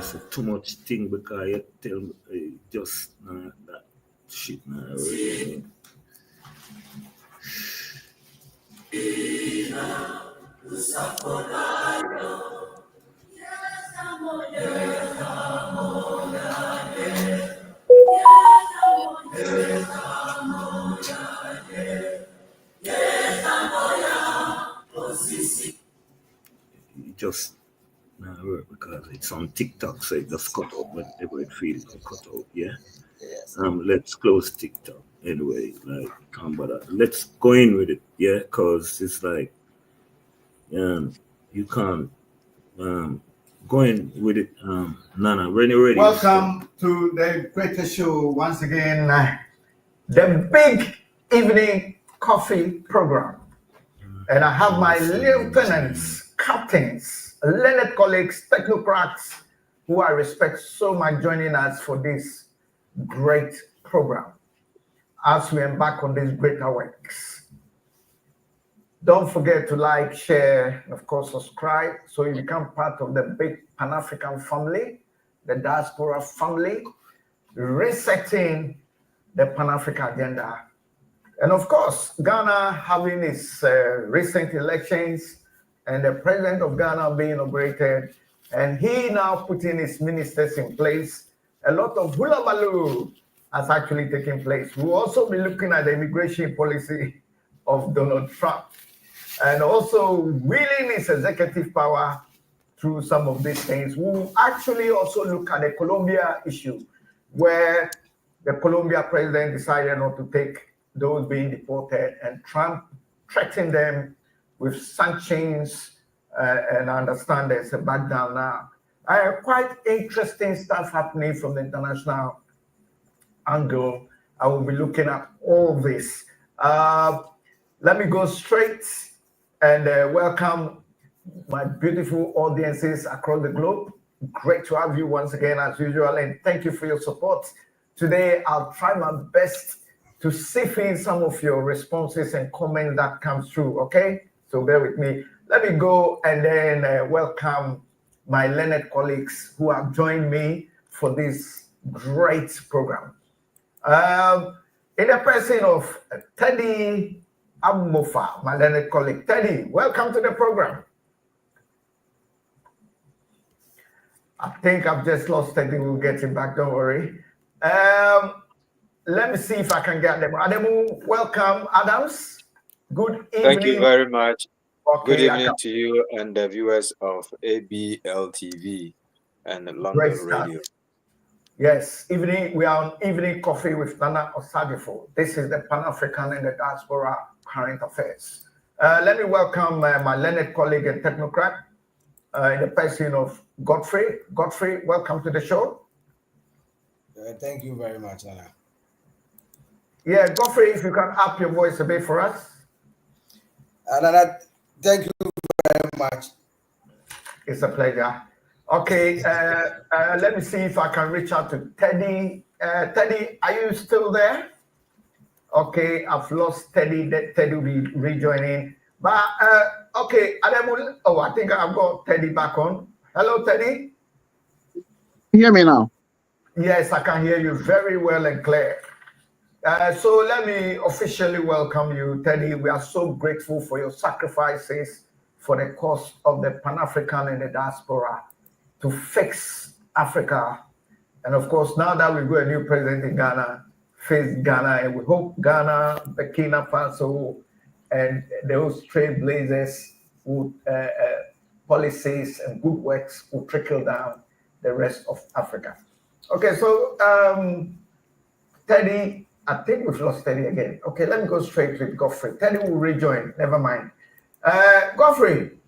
it's too much thing because you tell me just that shit now. Really. It just not work because it's on TikTok, so it just cut out whenever it feels to cut out. Yeah. Yes. Let's close TikTok anyway. Like, can't bother. Let's go in with it. Yeah, because it's like, you can't go in with it. Nana, ready. Welcome to the greatest show once again, the big evening coffee program. And I have my lieutenants, captains, learned colleagues, technocrats who I respect so much joining us for this great program as we embark on these greater works. Don't forget to like, share, and of course, subscribe so you become part of the big Pan-African family, the Diaspora family, resetting the Pan-African agenda. And of course, Ghana having its recent elections and the president of Ghana being inaugurated, and he now putting his ministers in place. A lot of hula baloo has actually taken place. We'll also be looking at the immigration policy of Donald Trump and also wielding his executive power through some of these things. We'll actually also look at the Colombia issue where the Colombia president decided not to take those being deported, and Trump threatened them with sanctions, and I understand there's a back down now. Quite interesting stuff happening from the international angle. I will be looking at all this. Let me go straight and welcome my beautiful audiences across the globe. Great to have you once again as usual, and thank you for your support. Today, I'll try my best to sift in some of your responses and comments that comes through, okay? So bear with me. Let me go and then welcome my learned colleagues who have joined me for this great program. In the person of Teddy Amofa, my learned colleague. Teddy, welcome to the program. I think I've just lost Teddy. We'll get him back, don't worry. Let me see if I can get them. Ademu, welcome, Adams. Good evening. Thank you very much. Okay, Good evening to you and the viewers of ABL TV and London Radio. Yes, evening. We are on Evening Coffee with Nana Osagyefo. This is the Pan-African and the Diaspora current affairs. Let me welcome my learned colleague and technocrat in the person of Godfrey. Godfrey, welcome to the show. Thank you very much, Nana. Yeah, Godfrey, if you can up your voice a bit for us. Nana, thank you very much. It's a pleasure. Okay, let me see if I can reach out to Teddy. Teddy, are you still there? Okay, I've lost Teddy. Teddy will be rejoining. But, okay, Ademu, I think I've got Teddy back on. Hello, Teddy. You hear me now? Yes, I can hear you very well and clear. So let me officially welcome you, Teddy. We are so grateful for your sacrifices for the cause of the Pan-African and the diaspora to fix Africa. And of course, now that we've got a new president in Ghana, face Ghana, and we hope Ghana, Burkina Faso, and those trailblazers would policies and good works will trickle down the rest of Africa. Okay, so Teddy, I think we've lost Teddy again. Okay, let me go straight with Godfrey. Teddy will rejoin, never mind. Godfrey,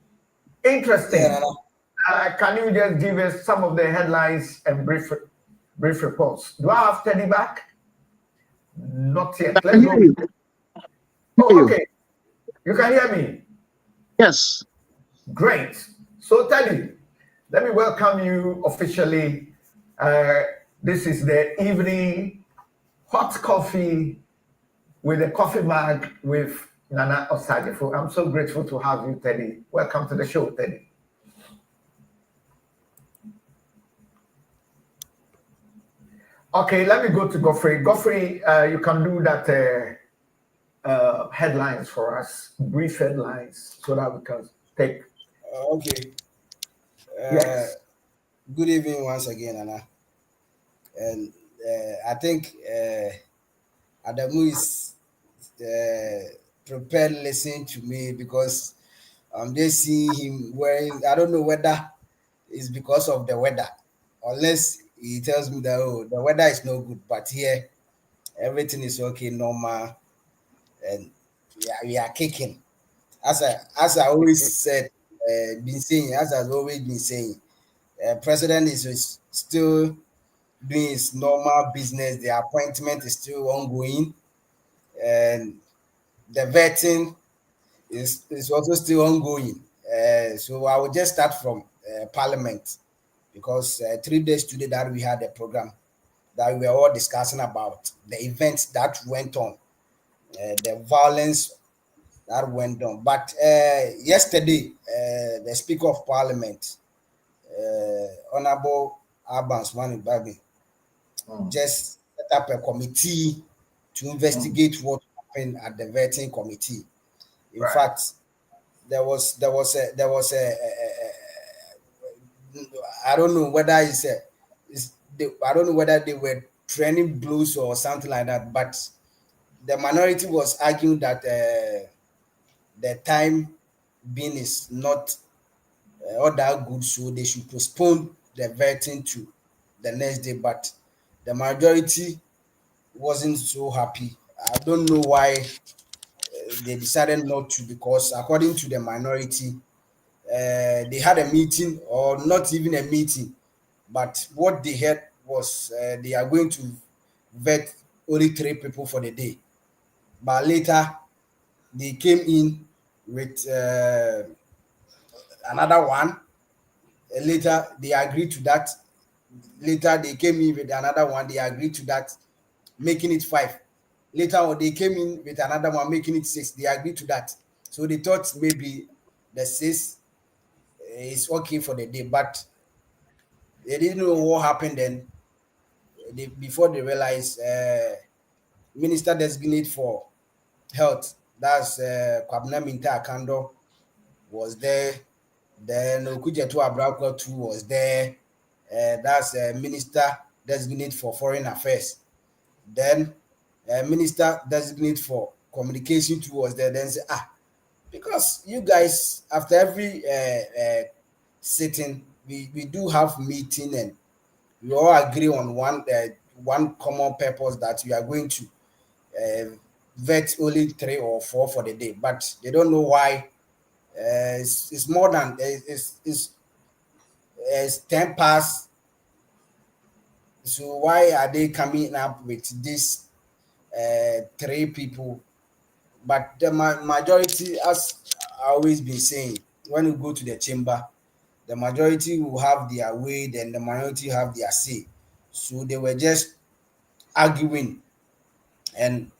interesting. Yeah, can you just give us some of the headlines and brief reports? Do I have Teddy back? Not yet. Let's go. Oh, okay. You can hear me? Yes. Great. So Teddy, let me welcome you officially. This is the evening hot coffee with a coffee mug with Nana Osagyefo. I'm so grateful to have you, Teddy. Welcome to the show, Teddy. Okay, let me go to Godfrey. Godfrey, you can do that headlines for us, brief headlines, so that we can take. Okay. Yes. Good evening once again, Anna. And I think Adamu is prepared listening to me because I'm just seeing him wearing. I don't know whether it's because of the weather, unless he tells me that the weather is no good. But here, everything is okay, normal, and we are kicking. As I always said, been saying, as I've always been saying, president is still doing his normal business. The appointment is still ongoing, and the vetting is also still ongoing. So I will just start from Parliament because 3 days today that we had a program that we were all discussing about the events that went on, the violence that went on. But yesterday, the Speaker of Parliament, Honorable Albans Manu Babi, just set up a committee to investigate what happened at the vetting committee. In fact, I don't know whether I don't know whether they were training blues or something like that, but the minority was arguing that the time being is not all that good, so they should postpone the vetting to the next day. But the majority wasn't so happy. I don't know why they decided not to, because according to the minority, they had a meeting, or not even a meeting, but what they had was they are going to vet only 3 people for the day. But later they came in with another one. Later they agreed to that. Later they came in with another one. They agreed to that, making it 5. Later on, they came in with another one, making it 6. They agreed to that. So they thought maybe the 6 is okay for the day, but they didn't know what happened then. Before they realized, Minister Designate for Health, that's Kwabena Minta Akando, was there. Then Okujetu Abrakwa too was there. That's Minister Designate for Foreign Affairs. Then Minister Designate for Communication too was there. Then say, because you guys, after every sitting, we do have meeting, and we all agree on one common purpose, that we are going to vet only 3 or 4 for the day. But they don't know why. It's more than it's 10 past. So why are they coming up with this 3 people? But the majority, as I always been saying, when you go to the chamber, the majority will have their way, then the minority have their say. So they were just arguing, and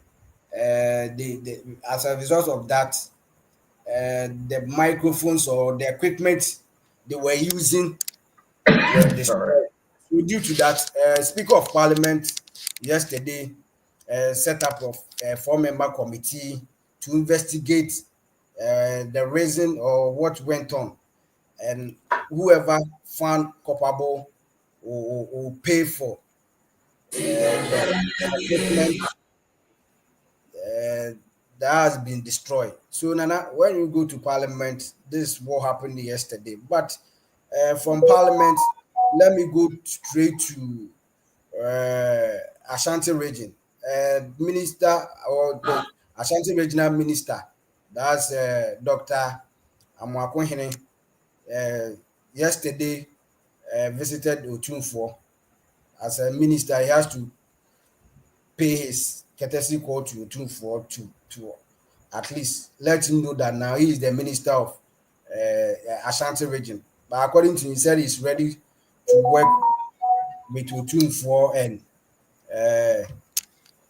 as a result of that, the microphones or the equipment they were using were Sorry. destroyed. So due to that, Speaker of Parliament yesterday set up of a 4-member committee to investigate the reason or what went on, and whoever found culpable will pay for the equipment uh, that has been destroyed. So, Nana, when you go to Parliament, this is what happened yesterday. But from Parliament, let me go straight to Ashanti region. Minister, or the Ashanti regional minister, that's Dr. Amwakohene, yesterday visited Otunfo. As a minister, he has to pay his courtesy call to Otunfo to at least let him know that now he is the minister of Ashanti region. But according to him, he said he's ready to work with Otunfo, and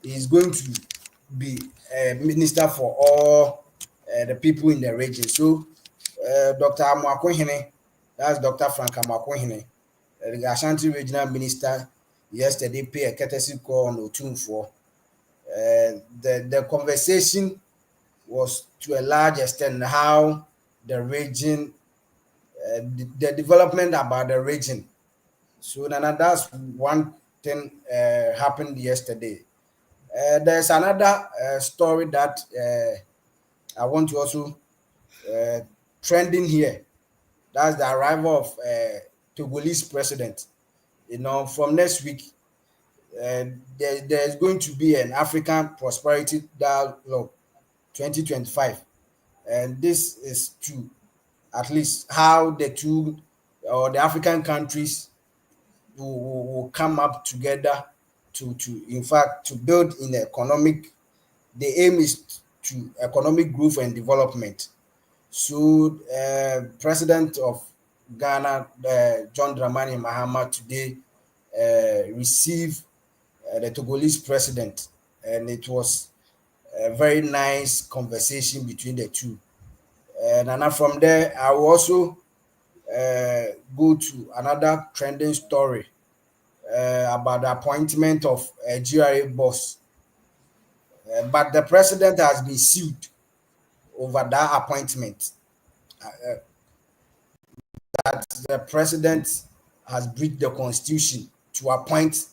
he's going to be a minister for all the people in the region. So, Dr. Amwakohene, that's Dr. Frank Amwakohene, the Ashanti regional minister, yesterday pay a courtesy call on Otunfo. The conversation was to a large extent how the region, the development about the region. So Nana, that's one thing happened yesterday. There's another story that I want to also trending here. That's the arrival of Togolese president. You know, from next week, there's going to be an African Prosperity Dialogue 2025, and this is to at least how the two or the African countries will come up together to in fact to build in economic. The aim is to economic growth and development. So President of Ghana, John Dramani Mahama, today received the Togolese president, and it was a very nice conversation between the two. And from there, I will also go to another trending story about the appointment of a GRA boss. But the president has been sued over that appointment. That the president has breached the constitution to appoint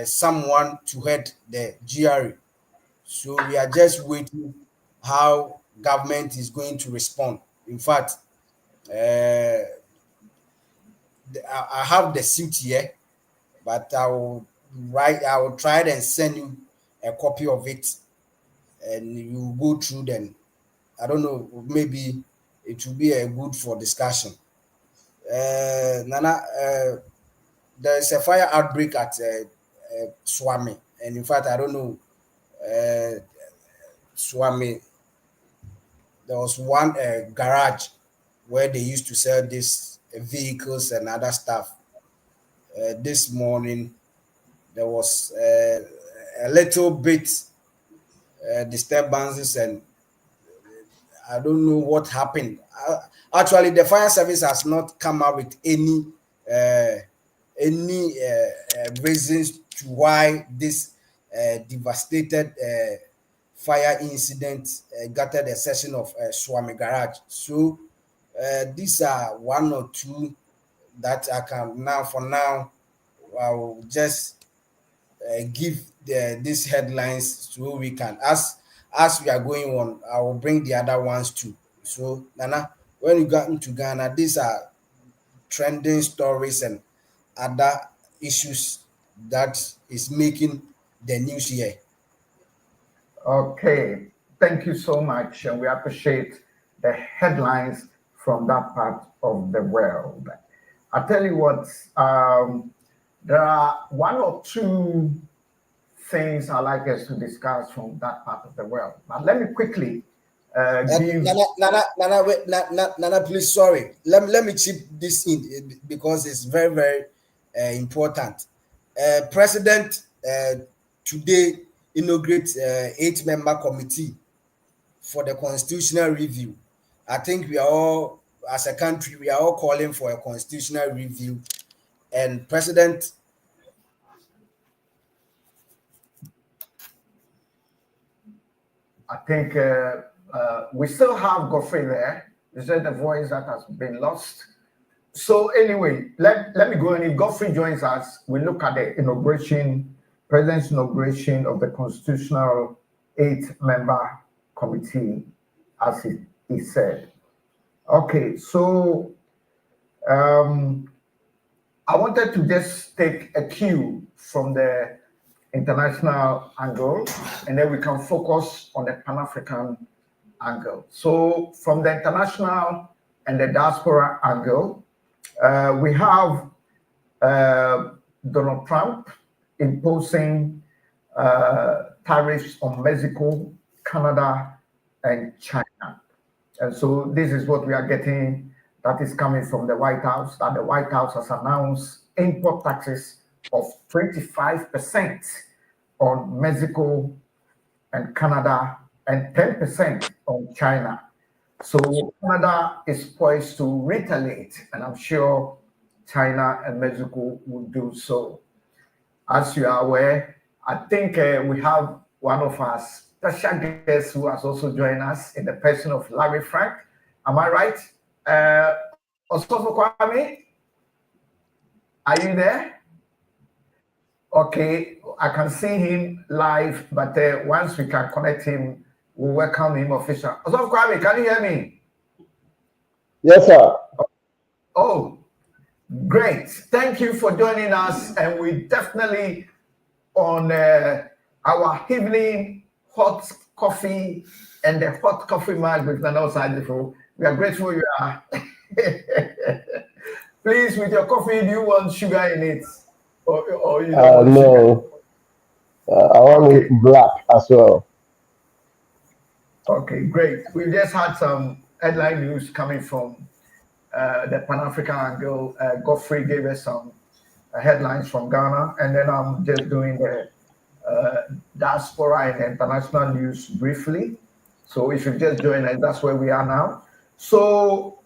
someone to head the GRA. So we are just waiting how government is going to respond. In fact, I have the suit here, but I will try and send you a copy of it, and you go through them. I don't know, maybe it will be a good for discussion. Nana, there is a fire outbreak at Swami, and in fact, I don't know, Swami. There was one garage where they used to sell these vehicles and other stuff. This morning, there was a little bit disturbances, and I don't know what happened. Actually, the fire service has not come up with any reasons to why this devastated fire incident gutted a section of Swami Garage. So these are one or two that I can now. For now, I will just give these headlines so we can, as we are going on, I will bring the other ones too. So Nana, when you got into Ghana, these are trending stories and other issues that is making the news here. Okay, thank you so much, and we appreciate the headlines from that part of the world. I tell you what, there are one or two things I'd like us to discuss from that part of the world. But let me quickly give... Nana, please, sorry. Let me chip this in because it's very, very important. President today inaugurates 8-member committee for the constitutional review. I think we are all, as a country, we are all calling for a constitutional review, and President... I think we still have Godfrey there. Is that the voice that has been lost? So anyway, let me go, and if Godfrey joins us, we look at the inauguration, President's inauguration of the Constitutional 8-member committee, as he said. Okay, so I wanted to just take a cue from the international angle, and then we can focus on the Pan-African angle. So from the international and the diaspora angle, we have Donald Trump imposing tariffs on Mexico, Canada, and China. And so this is what we are getting that is coming from the White House, that the White House has announced import taxes of 25% on Mexico and Canada and 10% on China. So Canada is poised to retaliate, and I'm sure China and Mexico will do so. as you are aware, I think we have one of our special guests who has also joined us in the person of Larry Frank. Am I right? Osagyefo Kwame, are you there? Okay, I can see him live, but once we can connect him, we'll welcome him officially. Osagyefo Kwame, can you hear me? Yes, sir. Oh, great. Thank you for joining us. And we definitely on our evening hot coffee and the hot coffee mug with Nana Osagyefo. We are grateful you are. Please, with your coffee, do you want sugar in it? Or you don't want No. I want it black as well. Okay, great. We just had some headline news coming from the Pan-African angle. Godfrey gave us some headlines from Ghana, and then I'm just doing the diaspora and international news briefly. So if you just joined us, that's where we are now. So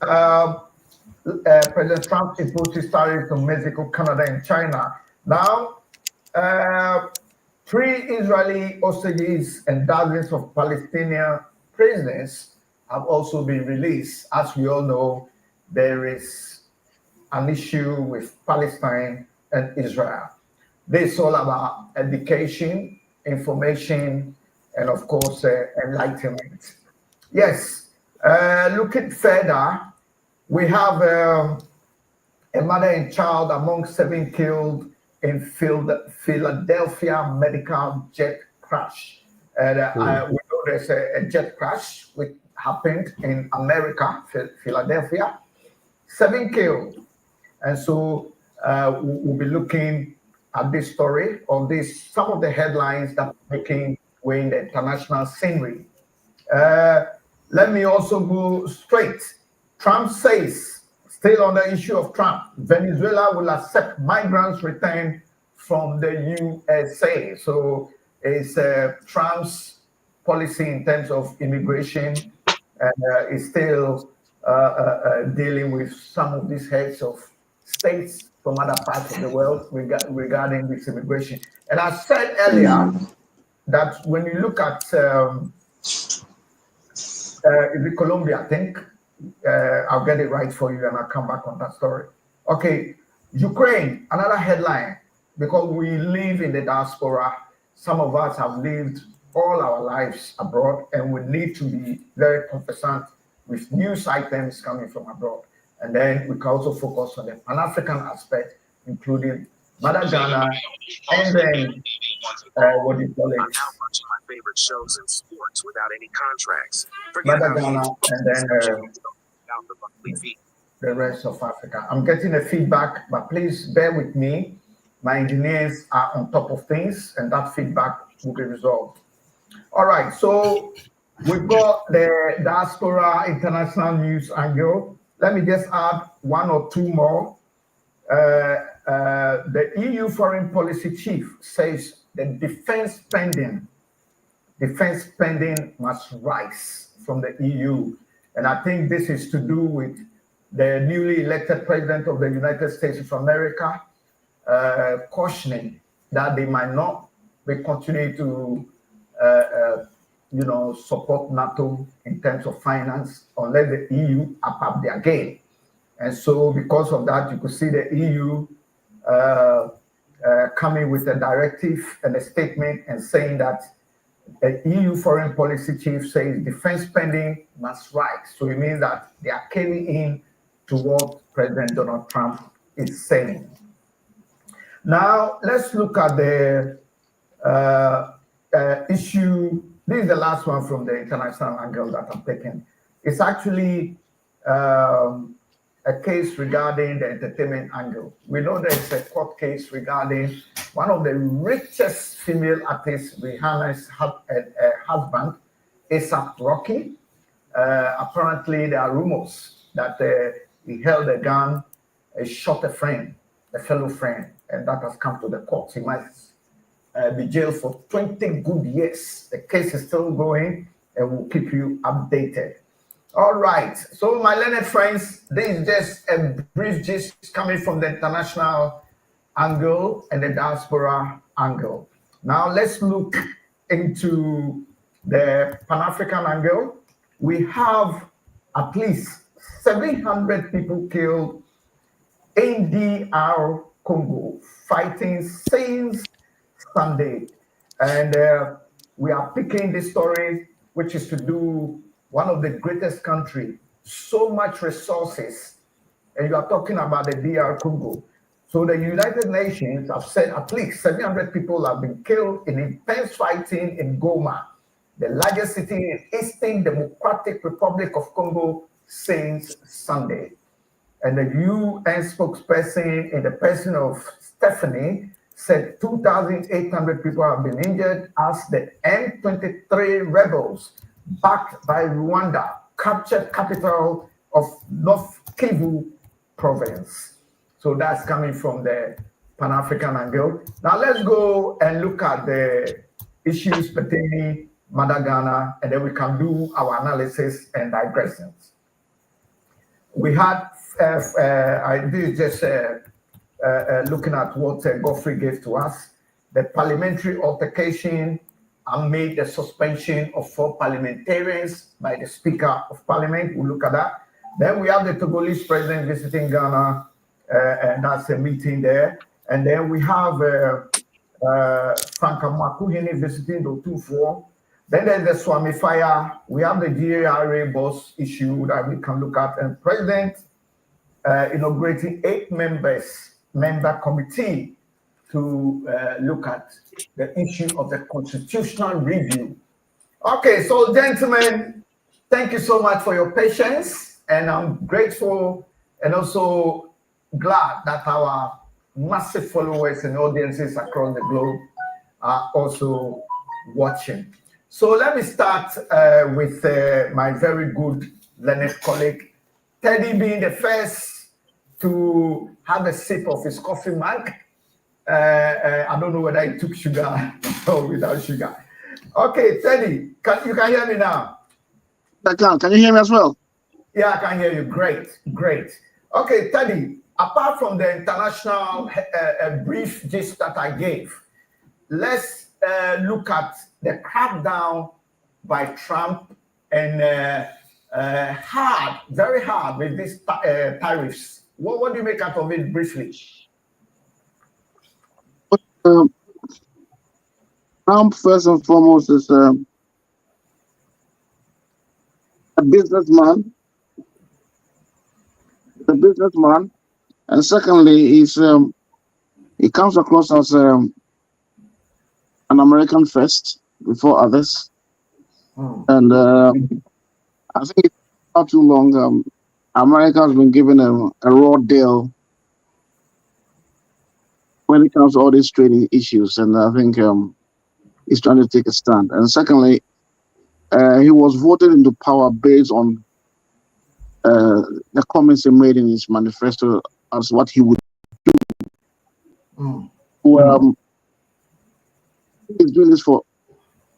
President Trump imposes tariffs on Mexico, Canada, and China. Now, 3 Israeli hostages and dozens of Palestinian prisoners have also been released. As we all know, there is an issue with Palestine and Israel. This is all about education, information, and of course, enlightenment. Yes, looking further, we have a mother and child among 7 killed in Philadelphia medical jet crash. And we know there's a jet crash which happened in America, Philadelphia. 7 killed. And so we'll be looking at this story on this, some of the headlines that are making way in the international scenery. Let me also go straight. Trump says, still on the issue of Trump, Venezuela will accept migrants returned from the USA. So it's Trump's policy in terms of immigration, and is still dealing with some of these heads of states from other parts of the world regarding this immigration. And I said earlier that when you look at Colombia, I think, I'll get it right for you and I'll come back on that story. Okay, Ukraine, another headline, because we live in the diaspora. Some of us have lived all our lives abroad, and we need to be very conversant with news items coming from abroad. And then we can also focus on the Pan-African aspect, including Mother Ghana, and then what do you call it? I'm now watching my favorite shows and sports without any contracts. Mother Ghana, and then the rest of Africa. I'm getting a feedback, but please bear with me. My engineers are on top of things, and that feedback will be resolved. All right, so we've got the diaspora international news angle. Let me just add 1 or 2 more. The EU foreign policy chief says the defense spending must rise from the EU. And I think this is to do with the newly elected president of the United States of America cautioning that they might not be continuing to support NATO in terms of finance unless the EU up their game. And so because of that, you could see the EU coming with a directive and a statement and saying that the EU foreign policy chief says defense spending must rise. So it means that they are carrying in to what President Donald Trump is saying. Now, let's look at the issue. This is the last one from the international angle that I'm taking. It's actually a case regarding the entertainment angle. We know there's a court case regarding one of the richest female artists, Rihanna's husband, A$AP Rocky. Apparently, there are rumors that he held a gun, shot a fellow friend, and that has come to the court. He might be jailed for 20 good years. The case is still going, and we'll keep you updated. All right, so my learned friends, this is just a brief gist coming from the international angle and the diaspora angle. Now let's look into the Pan-African angle. We have at least 700 people killed in DR Congo fighting since Sunday. And we are picking this story, which is to do one of the greatest country, so much resources. And you are talking about the DR Congo. So the United Nations have said at least 700 people have been killed in intense fighting in Goma, the largest city in Eastern Democratic Republic of Congo since Sunday. And the UN spokesperson, in the person of Stephanie, said 2,800 people have been injured as the M23 rebels, backed by Rwanda, captured capital of North Kivu province. So that's coming from the Pan-African angle. Now let's go and look at the issues pertaining Ghana, and then we can do our analysis and digressions. We had, I did just looking at what Godfrey gave to us, the parliamentary altercation amid the suspension of 4 parliamentarians by the Speaker of Parliament. We'll look at that. Then we have the Togolese president visiting Ghana, and that's a meeting there. And then we have Franka Makuhini visiting the 2-4. Then there's the Swami Fire. We have the GRA boss issue that we can look at, and President inaugurating 8 member committee to look at the issue of the constitutional review. Okay, so gentlemen, thank you so much for your patience, and I'm grateful and also glad that our massive followers and audiences across the globe are also watching. So let me start with my very good learned colleague, Teddy, being the first to have a sip of his coffee mug. I don't know whether he took sugar or without sugar. Okay, Teddy, you can hear me now? I can. Can you hear me as well? Yeah, I can hear you. Great, great. Okay, Teddy, apart from the international brief gist that I gave, let's look at the crackdown by Trump and very hard with these tariffs. What do you make out of it briefly? Trump, first and foremost, is a businessman. And secondly, he comes across as an American first before others. And I think it's not too long. America has been given a raw deal when it comes to all these trading issues, and I think he's trying to take a stand. And secondly, he was voted into power based on the comments he made in his manifesto as what he would do. Well, he's doing this for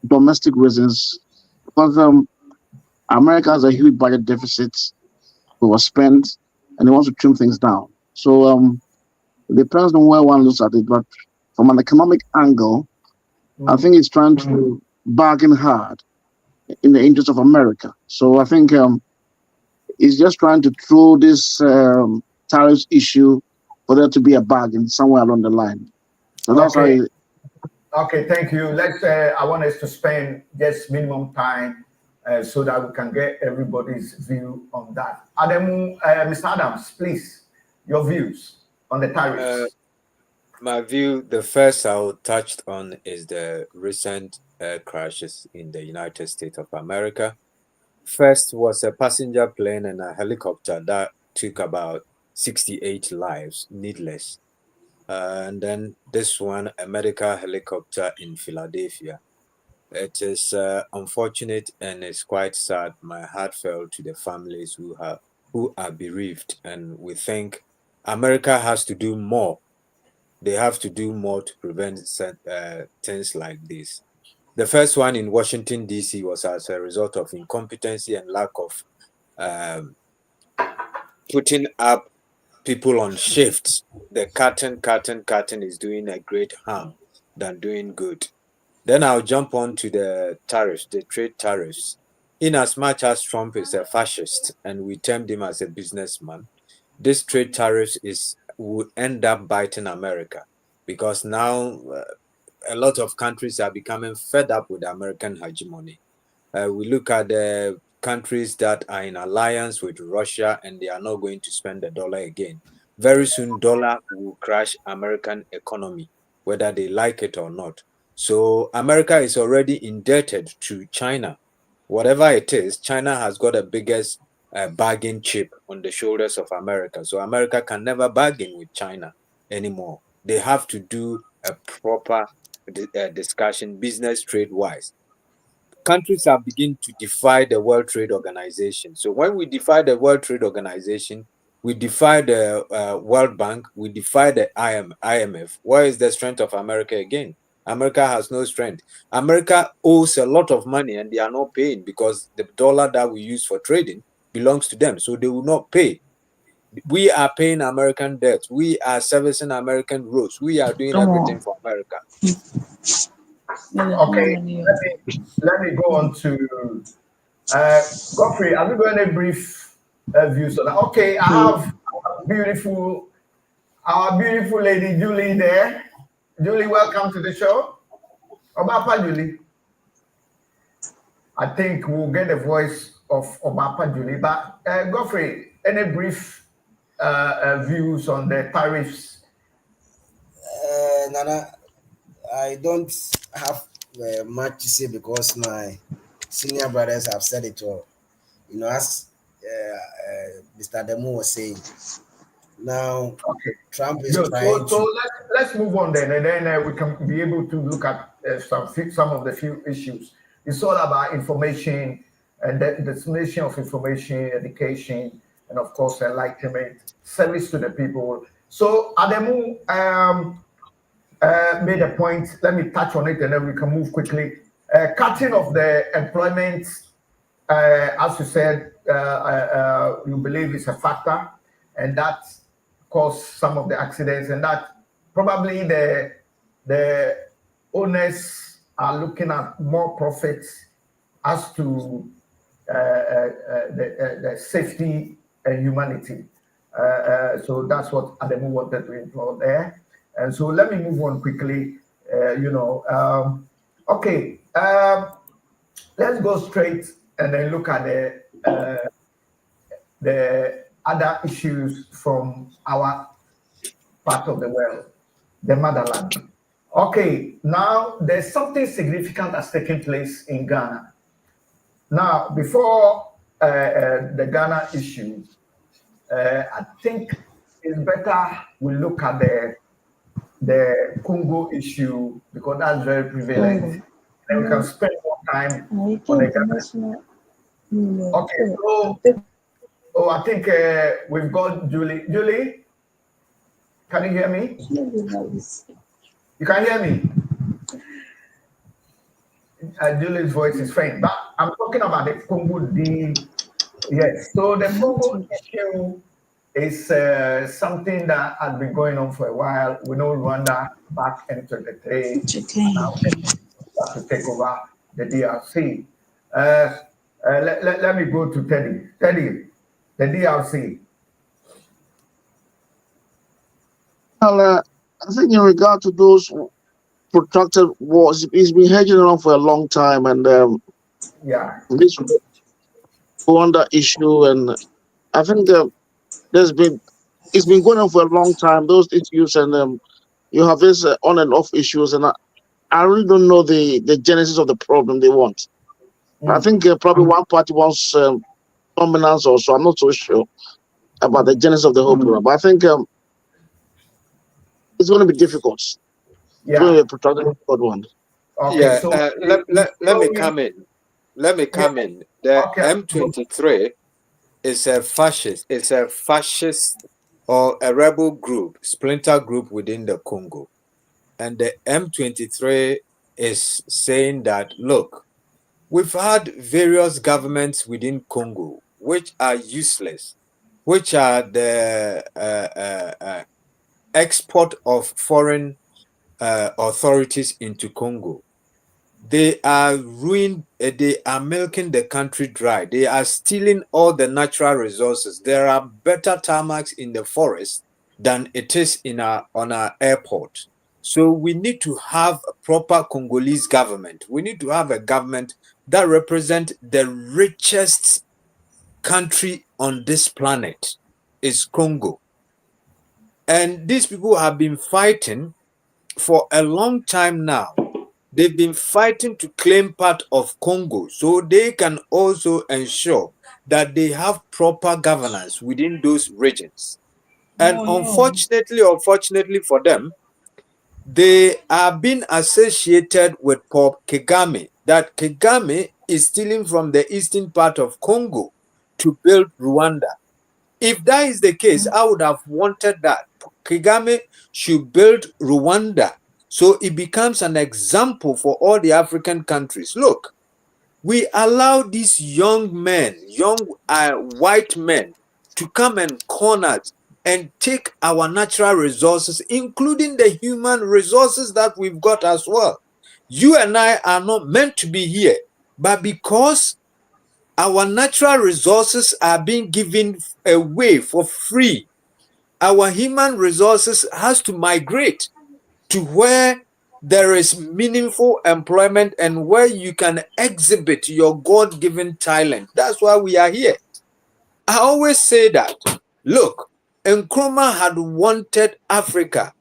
domestic reasons because America has a huge budget deficit, overspent, and he wants to trim things down. So it depends on where one looks at it, but from an economic angle, I think he's trying to bargain hard in the interest of America. So I think he's just trying to throw this tariffs issue for there to be a bargain somewhere along the line. So that's okay. how. Okay, thank you. I want us to spend just minimum time so that we can get everybody's view on that. Mr. Adams, please, your views on the tariffs. My view, the first I'll touch on is the recent crashes in the United States of America. First was a passenger plane and a helicopter that took about 68 lives, needless. And then this one, a medical helicopter in Philadelphia. It is unfortunate and it's quite sad. My heart fell to the families who are bereaved, and we think America has to do more. They have to do more to prevent things like this. The first one in Washington, D.C. was as a result of incompetency and lack of putting up people on shift. The cutting is doing a great harm than doing good. Then I'll jump on to the tariffs, the trade tariffs. In as much as Trump is a fascist and we termed him as a businessman, this trade tariffs will end up biting America, because now a lot of countries are becoming fed up with American hegemony. We look at the countries that are in alliance with Russia and they are not going to spend the dollar again. Very soon, dollar will crash American economy, whether they like it or not. So America is already indebted to China. Whatever it is, China has got the biggest bargain chip on the shoulders of America. So America can never bargain with China anymore. They have to do a proper discussion, business trade-wise. Countries are beginning to defy the World Trade Organization. So when we defy the World Trade Organization, we defy the World Bank, we defy the IMF. Where is the strength of America again? America has no strength. America owes a lot of money and they are not paying because the dollar that we use for trading belongs to them. So they will not pay. We are paying American debt. We are servicing American roads. We are doing everything for America. Okay, let me go on to Godfrey. Have you got any brief views on that? Okay, I have our beautiful lady Julie there. Julie, welcome to the show. Obapa Julie. I think we'll get the voice of Obapa Julie. But Godfrey, any brief views on the tariffs? Nana, I don't have much to say because my senior brothers have said it all. You know, as Mr. Demo was saying. Now, Okay. Trump is Good. trying So to. let's move on then, and then we can be able to look at some of the few issues. It's all about information and the dissemination of information, education, and of course enlightenment, service to the people. So Ademu made a point. Let me touch on it, and then we can move quickly. Cutting of the employment, as you said, you believe is a factor, and that caused some of the accidents, and that probably the owners are looking at more profits as to the safety and humanity. So that's what Ademu wanted to include there. And so let me move on quickly. Okay, let's go straight and then look at the other issues from our part of the world, the motherland. Okay, now there's something significant that's taking place in Ghana. Now, before the Ghana issue, I think it's better we look at the Congo issue because that's very prevalent. And we can spend more time on the Ghana. Okay, so I think we've got Julie. Julie, can you hear me? You can hear me? Julie's voice is faint, but I'm talking about the Congo Yes, so the Congo issue is something that has been going on for a while. We know Rwanda back in 2023 now to take over the DRC. Let me go to Teddy. Teddy, the DRC. Well, I think in regard to those protracted wars, it's been hedging around for a long time, and this Rwanda issue, and I think it's been going on for a long time. Those issues, and you have this on and off issues, and I really don't know the genesis of the problem they want. I think probably one party wants dominance, also. I'm not so sure about the genesis of the whole problem, but I think it's going to be difficult. It's going to be a protracted one. Okay, yeah, so let me come in. Let me come in. The M23 is a fascist. It's a fascist or a rebel group, splinter group within the Congo. And the M23 is saying that, look, we've had various governments within Congo which are useless. which are the export of foreign authorities into Congo. They are they are milking the country dry. They are stealing all the natural resources. There are better tarmacs in the forest than it is on our airport. So we need to have a proper Congolese government. We need to have a government that represents the richest country on this planet is Congo. And these people have been fighting for a long time now. They've been fighting to claim part of Congo so they can also ensure that they have proper governance within those regions. And unfortunately or fortunately for them, they are being associated with Paul Kagame, that Kagame is stealing from the eastern part of Congo to build Rwanda. If that is the case, I would have wanted that Kagame should build Rwanda so it becomes an example for all the African countries. Look, we allow these young men, white men, to come and corner us and take our natural resources, including the human resources that we've got as well. You and I are not meant to be here, but because our natural resources are being given away for free, our human resources has to migrate to where there is meaningful employment and where you can exhibit your God-given talent. That's why we are here. I always say that, look, Nkrumah had wanted Africa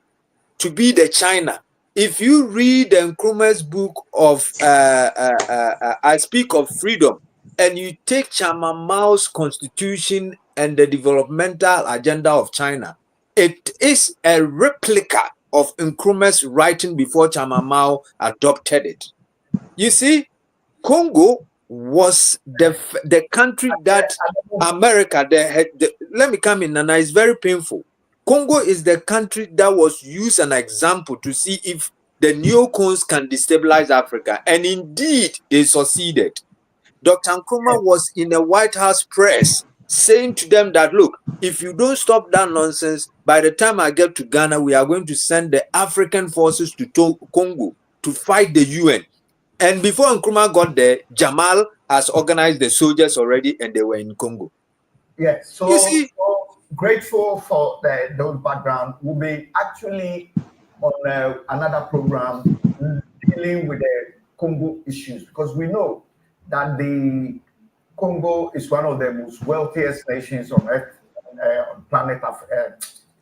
to be the China. If you read Nkrumah's book of I Speak of Freedom, and you take Chairman Mao's constitution and the developmental agenda of China, it is a replica of Nkrumah's writing before Chairman Mao adopted it. You see, Congo was the country that America, let me come in, Nana, it's very painful. Congo is the country that was used as an example to see if the neocons can destabilize Africa. And indeed, they succeeded. Dr. Nkrumah was in the White House press saying to them that, look, if you don't stop that nonsense, by the time I get to Ghana, we are going to send the African forces to Congo to fight the UN. And before Nkrumah got there, Jamal has organized the soldiers already and they were in Congo. Yes, so, You see, so grateful for those background. We'll be actually on another program dealing with the Congo issues, because we know that the Congo is one of the most wealthiest nations on earth, on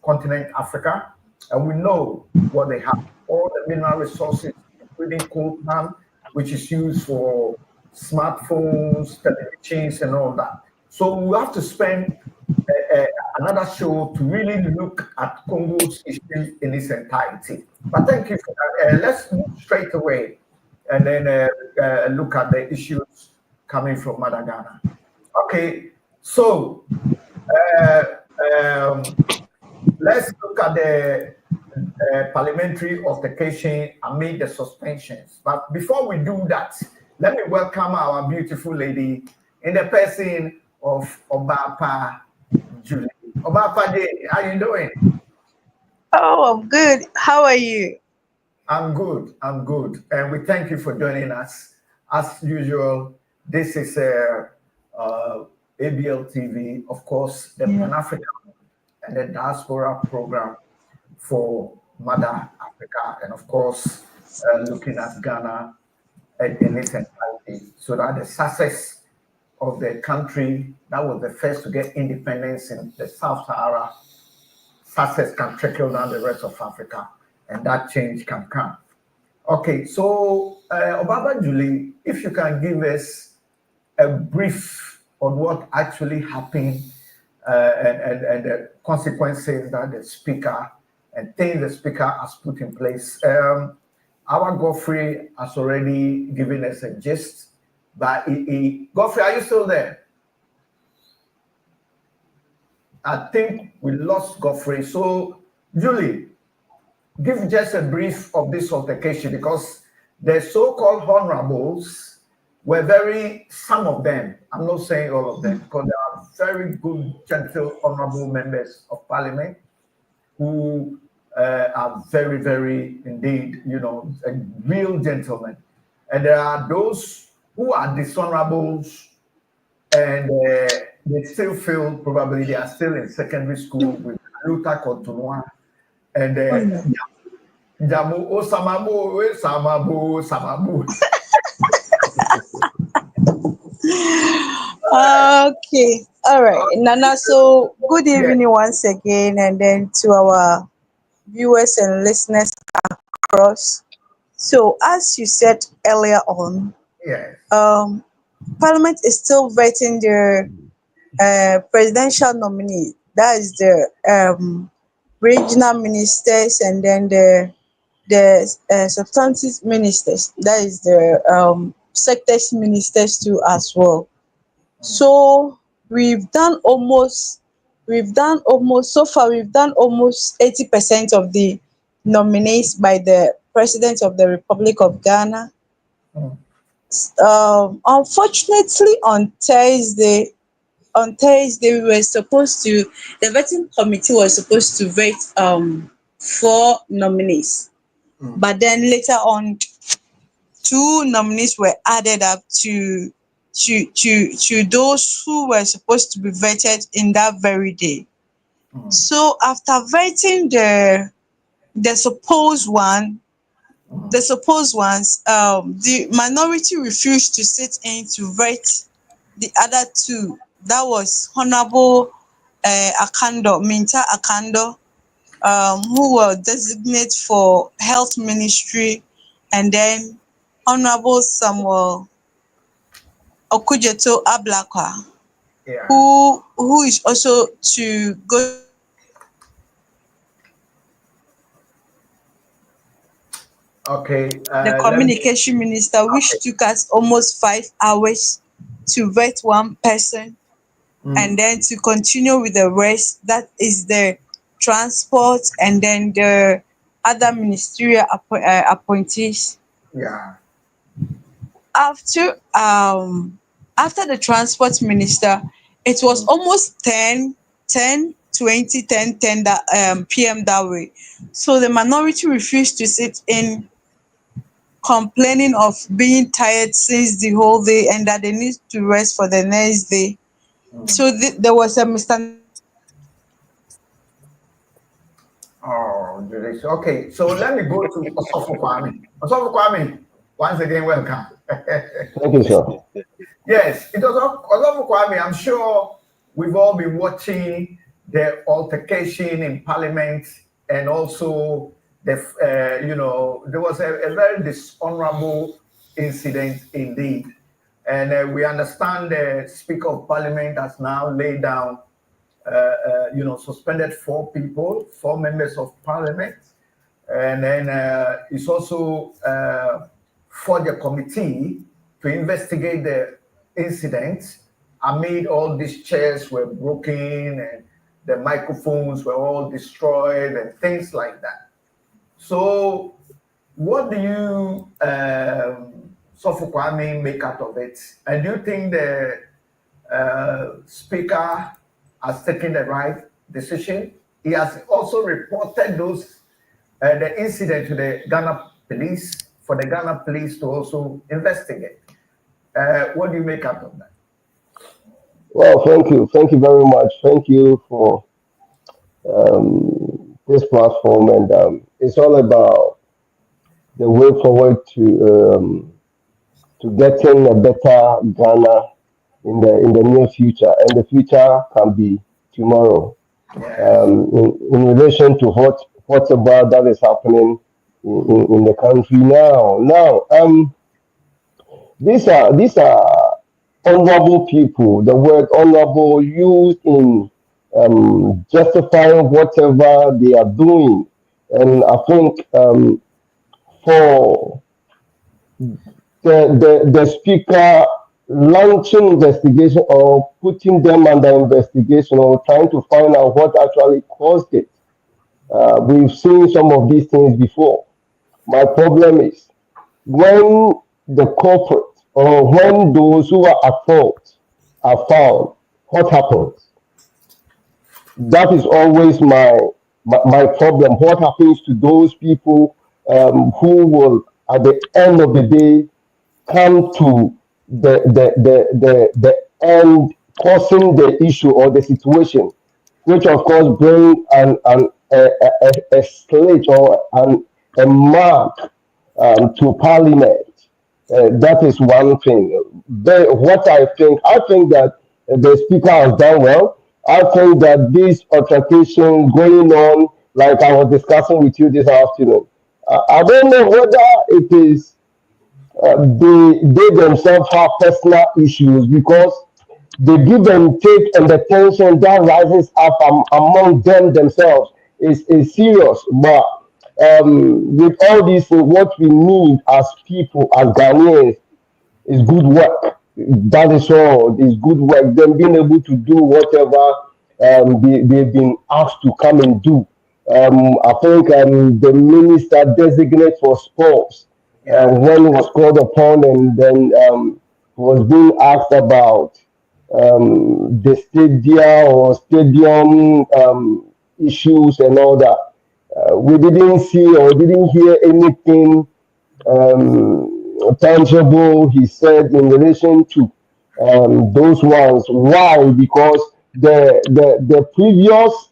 continent Africa, and we know what they have, all the mineral resources, including coltan, which is used for smartphones, televisions, and all that. So we have to spend another show to really look at Congo's issue in its entirety. But thank you for that. Let's move straight away and then look at the issues coming from Ghana. Okay, so let's look at the parliamentary altercation amid the suspensions. But before we do that, let me welcome our beautiful lady in the person of Obapa Julie. Obapa J, how you doing? Oh, I'm good. How are you? I'm good. I'm good. And we thank you for joining us. As usual, this is ABL TV, of course, the Panafrician and the Diaspora program for Mother Africa, and of course, looking at Ghana in its entirety, so that the success of the country that was the first to get independence in the Sub-Sahara, success can trickle down the rest of Africa, and that change can come. Okay, so Obaba Julie, if you can give us a brief on what actually happened and the consequences that the speaker and things the speaker has put in place. Our Godfrey has already given us a gist, but Godfrey, are you still there? I think we lost Godfrey. So, Julie, give just a brief of this altercation, because the so-called honorables were some of them, I'm not saying all of them, because there are very good, gentle, honorable members of parliament who are very, very indeed, a real gentleman. And there are those who are dishonorables and they still feel probably they are still in secondary school with Luther Kontunwa and Jamu Osamabu, Samabu, Samabu. Okay. All right. Nana, so good evening once again, and then to our viewers and listeners across. So, as you said earlier on, Yes. Parliament is still vetting the presidential nominee. That is the regional ministers and then the substantive ministers. That is the sectors ministers too as well. So we've done almost 80% of the nominees by the President of the Republic of Ghana. Mm. Unfortunately, on Thursday we were supposed to the vetting committee was supposed to vet 4 nominees, but then later on 2 nominees were added up to those who were supposed to be vetted in that very day. So after vetting the supposed one, the supposed ones, the minority refused to sit in to vet the other 2. That was Honorable Akando, Minta Akando, who were designated for Health Ministry, and then Honorable Samuel Okujeto Ablakwa, Yeah. who is also to go Okay. the communication minister, which took us almost 5 hours to vet one person and then to continue with the rest. That is the transport and then the other ministerial appointees. Yeah. After the transport minister, it was almost 10 that PM that way. So the minority refused to sit in, complaining of being tired since the whole day and that they need to rest for the next day. So there was a misunderstanding. Oh, delicious. Okay, so let me go to Osofo Kwame. Osofo Kwame, once again, welcome. Thank you, sir. Yes, it was Osofo Kwame. I'm sure we've all been watching the altercation in Parliament, and also there was a very dishonorable incident indeed. And we understand the Speaker of Parliament has now laid down suspended 4 people, 4 members of parliament. And then it's also forged a committee to investigate the incident amid all these chairs were broken and the microphones were all destroyed and things like that. So what do you, Sopho Kwame, make out of it? And do you think the Speaker has taken the right decision? He has also reported the incident to the Ghana police for the Ghana police to also investigate. What do you make out of that? Well, thank you very much. Thank you for this platform, and it's all about the way forward to getting a better Ghana in the near future, and the future can be tomorrow. In relation to what about that is happening in the country now. These are honorable people. The word honorable used in justifying whatever they are doing, and I think for the speaker launching investigation or putting them under investigation or trying to find out what actually caused it. We've seen some of these things before. My problem is when the culprit or when those who are at fault are found, what happens? That is always my problem. What happens to those people who will, at the end of the day, come to the end, causing the issue or the situation, which of course bring a slate or a mark to Parliament. That is one thing. What I think that the Speaker has done well. I think that this altercation going on, like I was discussing with you this afternoon, I don't know whether it is they themselves have personal issues because the give and take and the tension that rises up among them themselves is serious. But with all this, what we need as people, as Ghanaians, is good work. That is all. It's good work. Them being able to do whatever they've been asked to come and do. I think the minister designate for sports when he was called upon and then was being asked about the stadium issues and all that. We didn't see or didn't hear anything tangible, he said, in relation to those ones. Why? Because the previous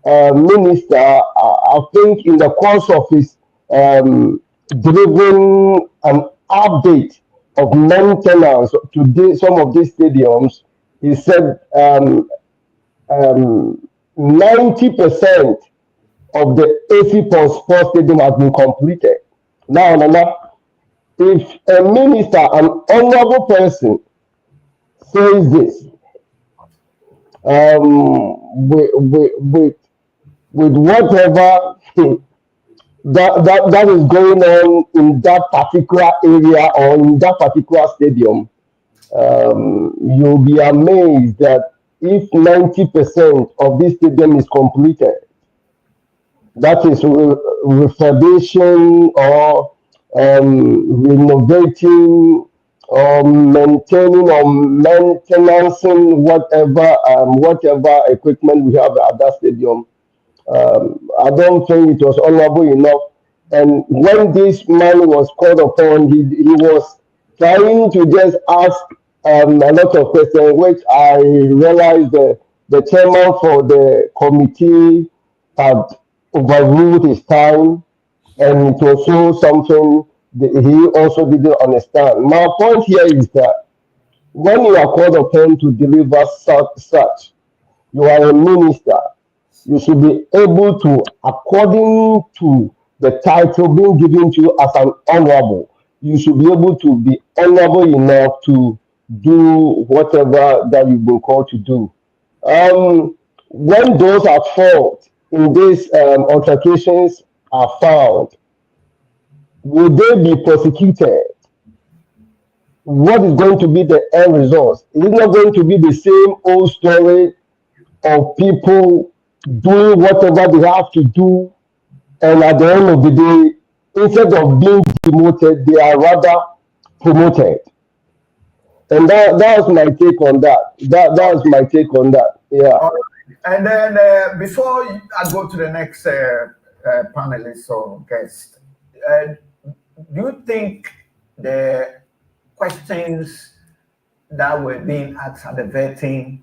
minister, I think, in the course of his delivering an update of maintenance to some of these stadiums, he said 90% of the AC Sports Stadium has been completed. Now, if a minister, an honorable person, says this, with whatever that is going on in that particular area or in that particular stadium, you'll be amazed that if 90% of this stadium is completed, that is refurbishing or renovating or maintaining or maintaining whatever equipment we have at that stadium. I don't think it was honorable enough. And when this man was called upon, he was trying to just ask a lot of questions, which I realized the chairman for the committee had overruled his time, and it was so something that he also didn't understand. My point here is that when you are called upon to deliver such, you are a minister. You should be able to, according to the title being given to you as an honorable, you should be able to be honorable enough to do whatever that you've been called to do. When those at fault in these altercations are found, will they be prosecuted? What is going to be the end result? Is it not going to be the same old story of people doing whatever they have to do, and at the end of the day, instead of being demoted, they are rather promoted? And that's my take on that. That's my take on that. Yeah. All right. And then before I go to the next panelist or guest, do you think the questions that were being asked at the vetting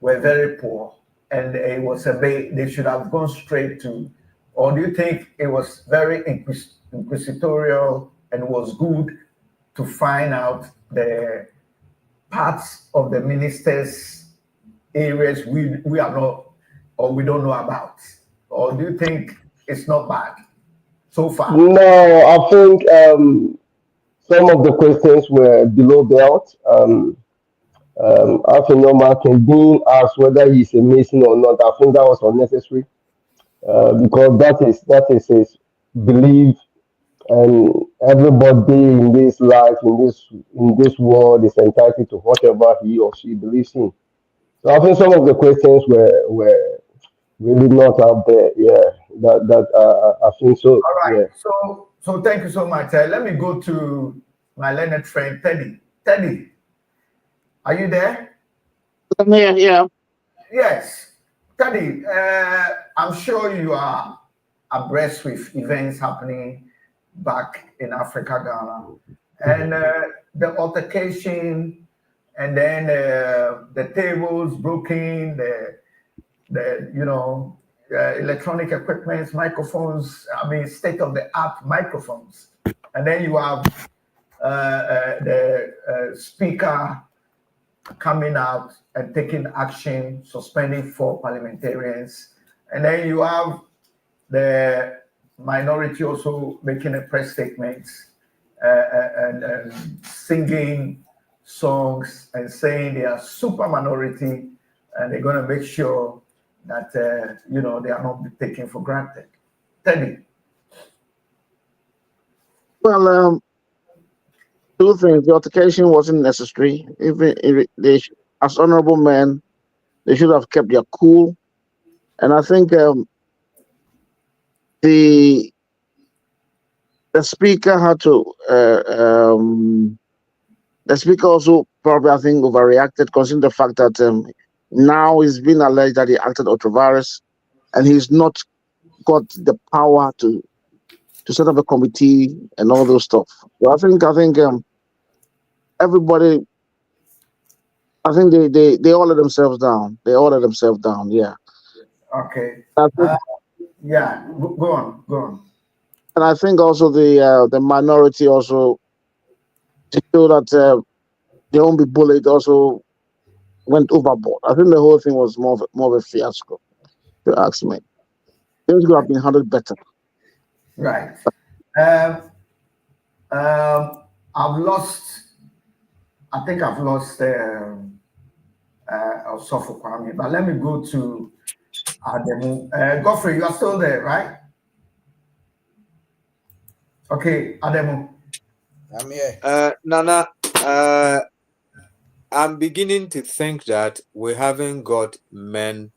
were very poor, and it was they should have gone straight to, or do you think it was very inquisitorial and was good to find out the parts of the minister's areas we are not, or we don't know about? Or do you think it's not bad so far? No, I think some of the questions were below belt. After normal can being asked whether he's a Mason or not, I think that was unnecessary because that is his belief, and everybody in this life, in this world, is entitled to whatever he or she believes in. So I think some of the questions were really not out there. Yeah, I think so. All right. Yeah. So thank you so much. Let me go to my learned friend Teddy. Teddy, are you there? I'm here, yeah. Yes. Teddy, I'm sure you are abreast with events happening back in Africa, Ghana. And the altercation, and then the tables broken, the electronic equipment, microphones, I mean, state of the art microphones. And then you have the speaker coming out and taking action, suspending 4 parliamentarians. And then you have the minority also making a press statement and singing songs and saying they are super minority and they're going to make sure that, they are not taken for granted. Teddy. Well, 2 things. The altercation wasn't necessary. Even if they, as honorable men, they should have kept their cool. And I think the speaker had to. The speaker also probably, I think, overreacted, considering the fact that now it's been alleged that he acted ultra-virus, and he's not got the power to set up a committee and all those stuff. So I think everybody, I think they all let themselves down. They all let themselves down. Yeah. Okay. I think, Yeah. Go on. and I think also the minority also, to show that they won't be bullied, also went overboard. I think the whole thing was more of a fiasco, if you ask me. Things could have been handled better. Right. I've lost Osofo Kwame, but let me go to Ademu. Godfrey, you are still there, right? Okay, Ademu. I'm here. Nana, I'm beginning to think that we haven't got men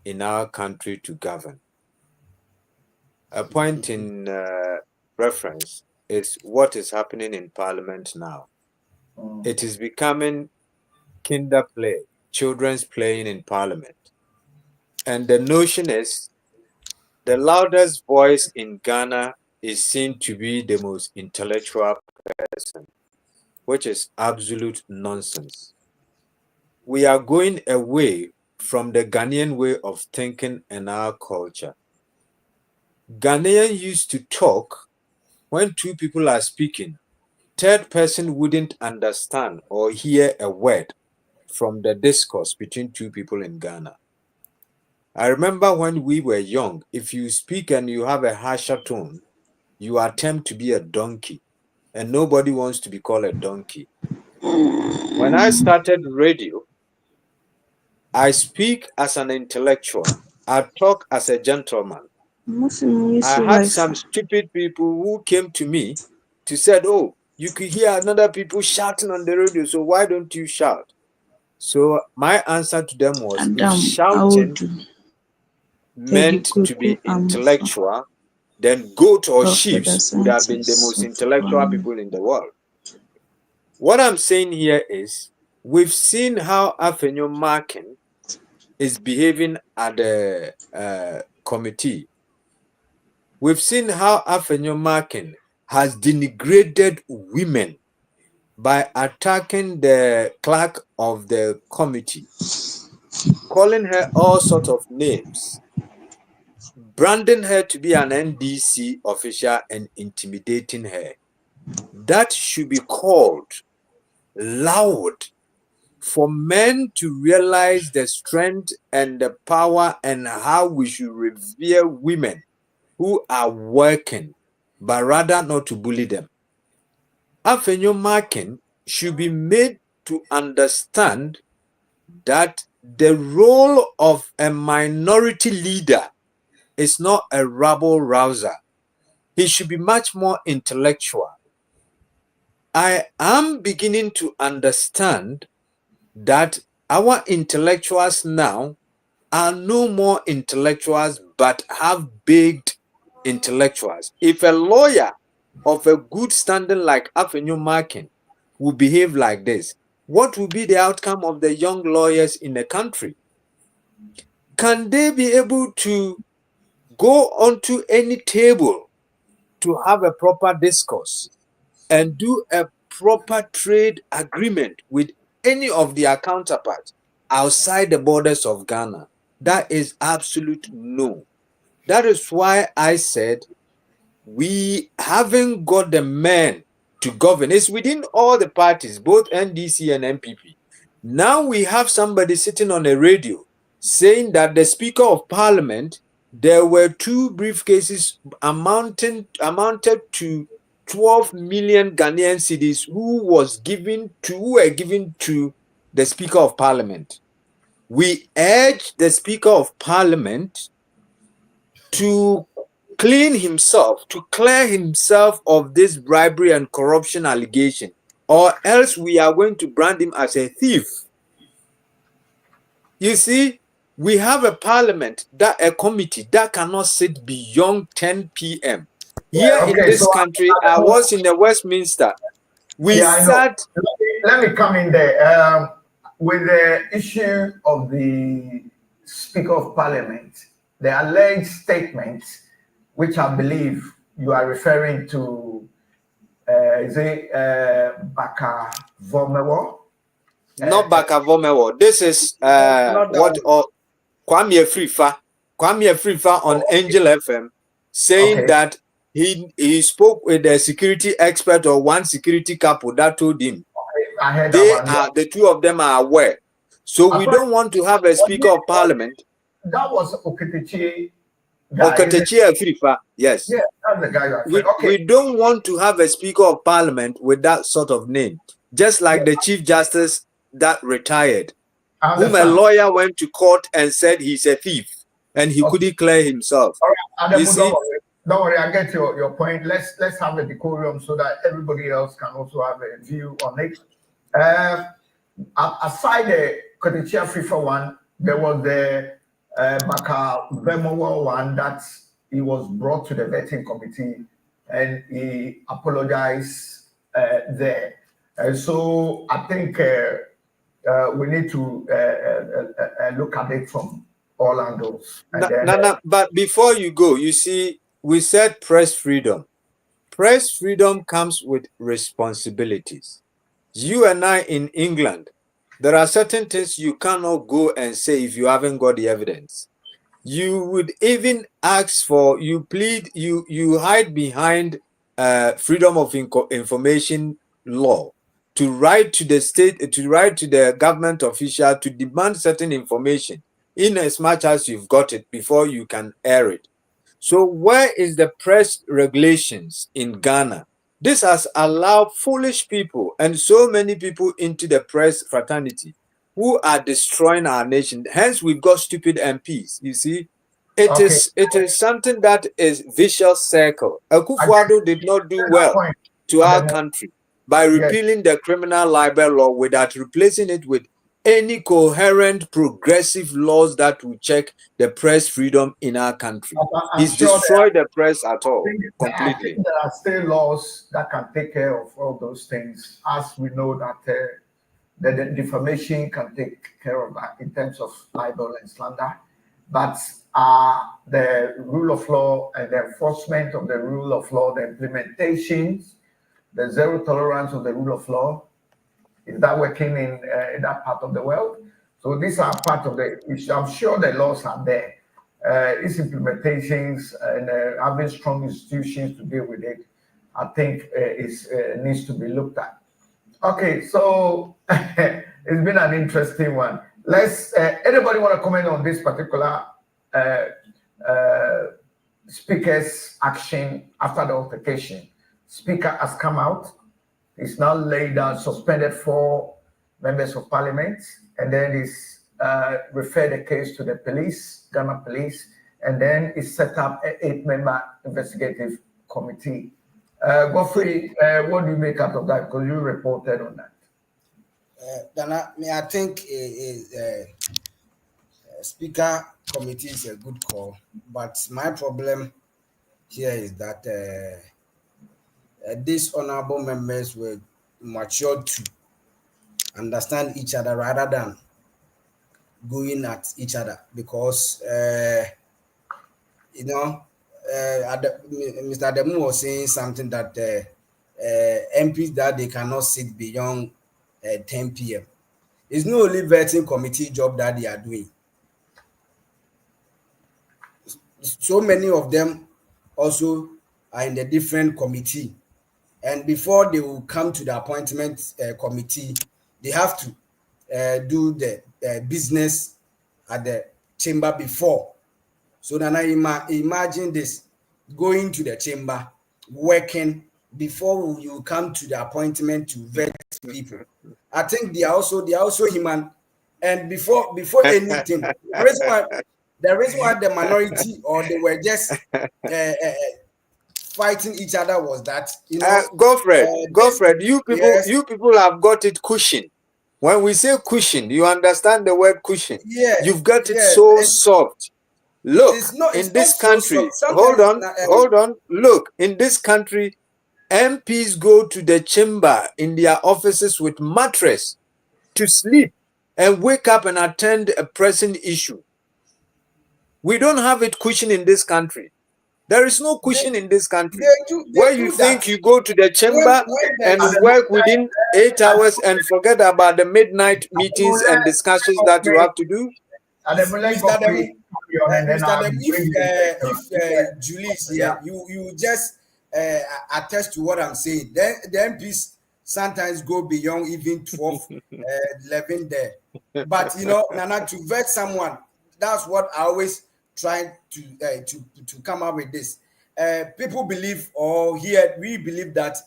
in our country to govern. A point in reference is what is happening in Parliament now. It is becoming kinder play, children's playing in Parliament. And the notion is the loudest voice in Ghana is seen to be the most intellectual person, which is absolute nonsense. We are going away from the Ghanaian way of thinking and our culture. Ghanaians used to talk when 2 people are speaking. 3rd person wouldn't understand or hear a word from the discourse between 2 people in Ghana. I remember when we were young, if you speak and you have a harsher tone, you attempt to be a donkey, and nobody wants to be called a donkey. When I started radio, I speak as an intellectual. I talk as a gentleman. I had some stupid people who came to me to said, "Oh, you could hear another people shouting on the radio, so why don't you shout?" So my answer to them was, if shouting meant to be intellectual, then goat or sheep would have been the most intellectual people in the world. What I'm saying here is, we've seen how Afenyo Markin is behaving at the committee. We've seen how Afenyo Markin has denigrated women by attacking the clerk of the committee, calling her all sorts of names, branding her to be an NDC official and intimidating her. That should be called loud for men to realize the strength and the power and how we should revere women who are working, but rather not to bully them. Afenyo Markin should be made to understand that the role of a minority leader is not a rabble rouser. He should be much more intellectual. I am beginning to understand that our intellectuals now are no more intellectuals but have baked intellectuals. If a lawyer of a good standing like Afenyo Markin will behave like this, what will be the outcome of the young lawyers in the country? Can they be able to go onto any table to have a proper discourse and do a proper trade agreement with any of their counterparts outside the borders of Ghana? That is absolute no. That is why I said we haven't got the men to govern. It's within all the parties, both NDC and MPP. Now we have somebody sitting on a radio saying that the Speaker of Parliament, there were 2 briefcases amounted to 12 million Ghanaian cedis who were given to the Speaker of Parliament. We urge the Speaker of Parliament to clear himself of this bribery and corruption allegation, or else we are going to brand him as a thief. You see, we have a parliament, a committee that cannot sit beyond 10 p.m. Here in this country, I was in the Westminster. Let me come in there. With the issue of the Speaker of Parliament, the alleged statements, which I believe you are referring to, is it Baka Vomewo? Not Baka Vomewo. This is Kwame Afrifa on Angel FM, saying that he spoke with a security expert or one security couple that told him the 2 of them are aware. So we don't want to have a Speaker of Parliament. That was Oketechi. Oketechi Afrifa, yes. Yeah, that's the guy. We don't want to have a Speaker of Parliament with that sort of name. Just like the Chief Justice that retired, whom a lawyer went to court and said he's a thief and he couldn't clear himself. All right, don't worry, I get your point. Let's have a decorum so that everybody else can also have a view on it. Aside the Kotichia FIFA one, there was the Baka Vemowo one that he was brought to the vetting committee and he apologized there. So I think we need to look at it from all angles. But before you go, you see, we said press freedom. Press freedom comes with responsibilities. You and I in England, there are certain things you cannot go and say if you haven't got the evidence. You would even ask for, you hide behind freedom of information law to write to the state, to write to the government official to demand certain information in as much as you've got it before you can air it. So where is the press regulations in Ghana? This has allowed foolish people and so many people into the press fraternity who are destroying our nation. Hence, we've got stupid MPs. You see, it is something that is vicious circle. Akufo-Addo did not do well to our country by repealing the criminal libel law without replacing it with any coherent progressive laws that will check the press freedom in our country. He's destroyed the press at all, completely. I think there are still laws that can take care of all those things, as we know that the defamation can take care of that in terms of libel and slander. But the rule of law and the enforcement of the rule of law, the implementations, the zero tolerance of the rule of law, is that working in that part of the world? So these are part of the issue. I'm sure the laws are there. Its implementations and having strong institutions to deal with it, I think needs to be looked at. Okay, so it's been an interesting one. Let's. Anybody want to comment on this particular speaker's action after the altercation? Speaker has come out. He's now laid down, suspended 4 members of parliament, and then he's referred the case to the police, Ghana police, and then he set up an 8-member investigative committee. Godfrey, what do you make out of that? Because you reported on that. Dana, I think speaker committee is a good call, but my problem here is that these honorable members were matured to understand each other rather than going at each other, because you know, Mr. Demu was saying something that MPs that they cannot sit beyond 10 p.m. It's not only vetting committee job that they are doing. So many of them also are in the different committee, and before they will come to the appointment committee, they have to do the business at the chamber before. So now imagine this, going to the chamber, working before you come to the appointment to vet people. I think they are also human, and before anything, the reason why the minority or they were just fighting each other was that, you know, Godfred, you yes, people have got it cushion. When we say cushion, you understand the word cushion. yeah, You've got it yeah, so soft. Look, it's not in this so country, sometimes hold on. Look, in this country, MPs go to the chamber in their offices with mattress to sleep and wake up and attend a pressing issue. We don't have it cushion in this country. There is no cushion in this country where you think you go to the chamber and work within 8 hours and forget about the midnight meetings and discussions that you have to do. Mr. Demu, if Julie is here, you just attest to what I'm saying. Then the MPs sometimes go beyond even 12, 11 there. But you know, Nana, to vet someone, that's what I always try to come up with this. People believe, or here we believe that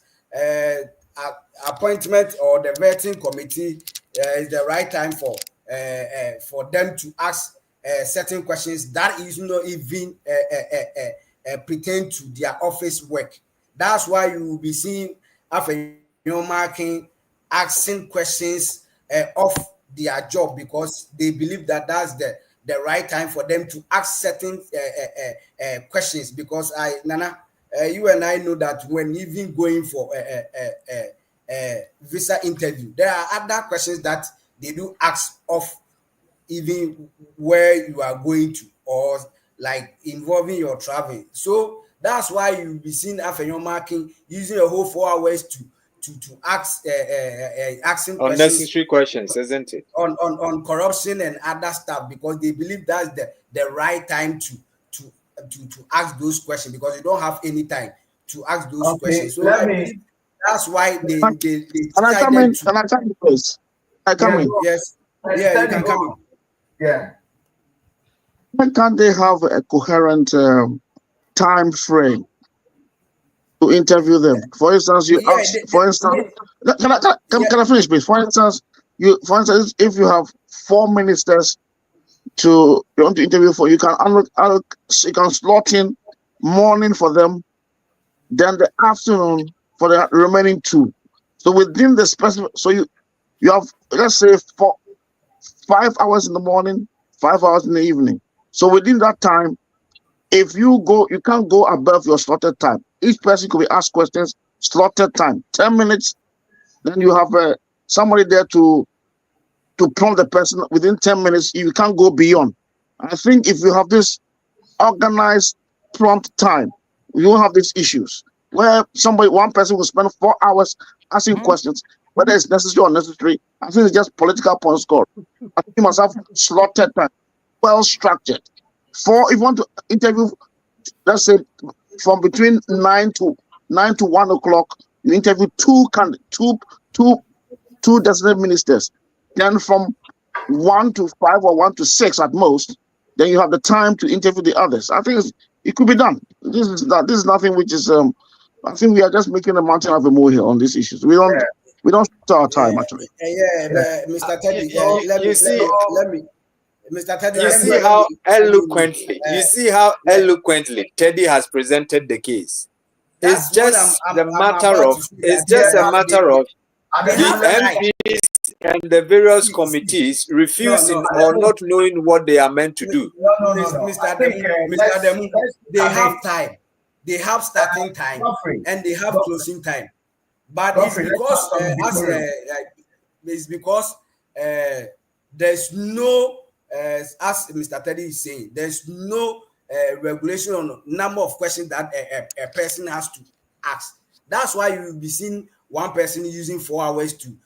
appointment or the vetting committee is the right time for them to ask certain questions that is not even pertain to their office work. That's why you will be seeing after marking asking questions of their job, because they believe that that's the right time for them to ask certain questions. Because Nana, you and I know that when even going for a visa interview, there are other questions that they do ask of even where you are going to, or like involving your traveling. So that's why you'll be seeing Afenyo marking using a whole 4 hours to ask asking Unnecessary questions, isn't it? On corruption and other stuff, because they believe that's the right time to ask those questions, because you don't have any time to ask those questions. So I believe that's why they Can I come in? Can I come in, please? I come in. Yes. Yeah, you can come in. Yeah. Why can't they have a coherent time frame to interview them? For instance, you ask. For instance, can I finish, please? For instance, if you have 4 ministers you want to interview for, you can you can slot in morning for them, then the afternoon for the remaining 2. So within the specific, so you have, let's say, 5 hours in the morning, 5 hours in the evening. So within that time, if you can't go above your slotted time. Each person could be asked questions, slotted time, 10 minutes. Then you have somebody there to prompt the person within 10 minutes. You can't go beyond. I think if you have this organized prompt time, you won't have these issues where one person will spend 4 hours asking questions, whether it's necessary or unnecessary. I think it's just political point score. I think you must have slotted time, well structured. If you want to interview, let's say from between 9 to 1 o'clock, you interview two designated ministers. Then from 1 to 5 or 1 to 6 at most, then you have the time to interview the others. I think it could be done. This is nothing which is I think we are just making a mountain of a molehill on these issues. We don't spend our time actually. Mr. Teddy, let me Mr. Teddy, you see how eloquently Teddy has presented the case. It's just a matter of the MPs and the various committees refusing or not knowing what they are meant to do. Mr. Demu, they have time. They have starting time and they have closing time. But it's because is because there's no, as Mr. Teddy is saying, there's no regulation on number of questions that a person has to ask. That's why you will be seeing one person using 4 hours to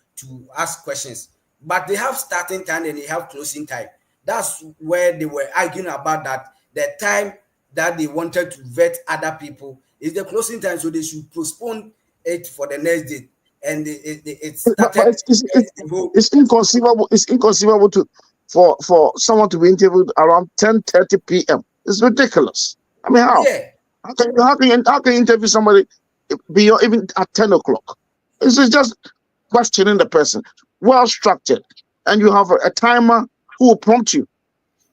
ask questions. But they have starting time and they have closing time. That's where they were arguing about that. The time that they wanted to vet other people is the closing time, so they should postpone it for the next day. And it started. It's inconceivable. It's inconceivable for someone to be interviewed around 10:30 p.m. It's ridiculous. I mean, how? Yeah. How can you interview somebody beyond even at 10 o'clock? It's just questioning the person, well structured, and you have a timer who will prompt you.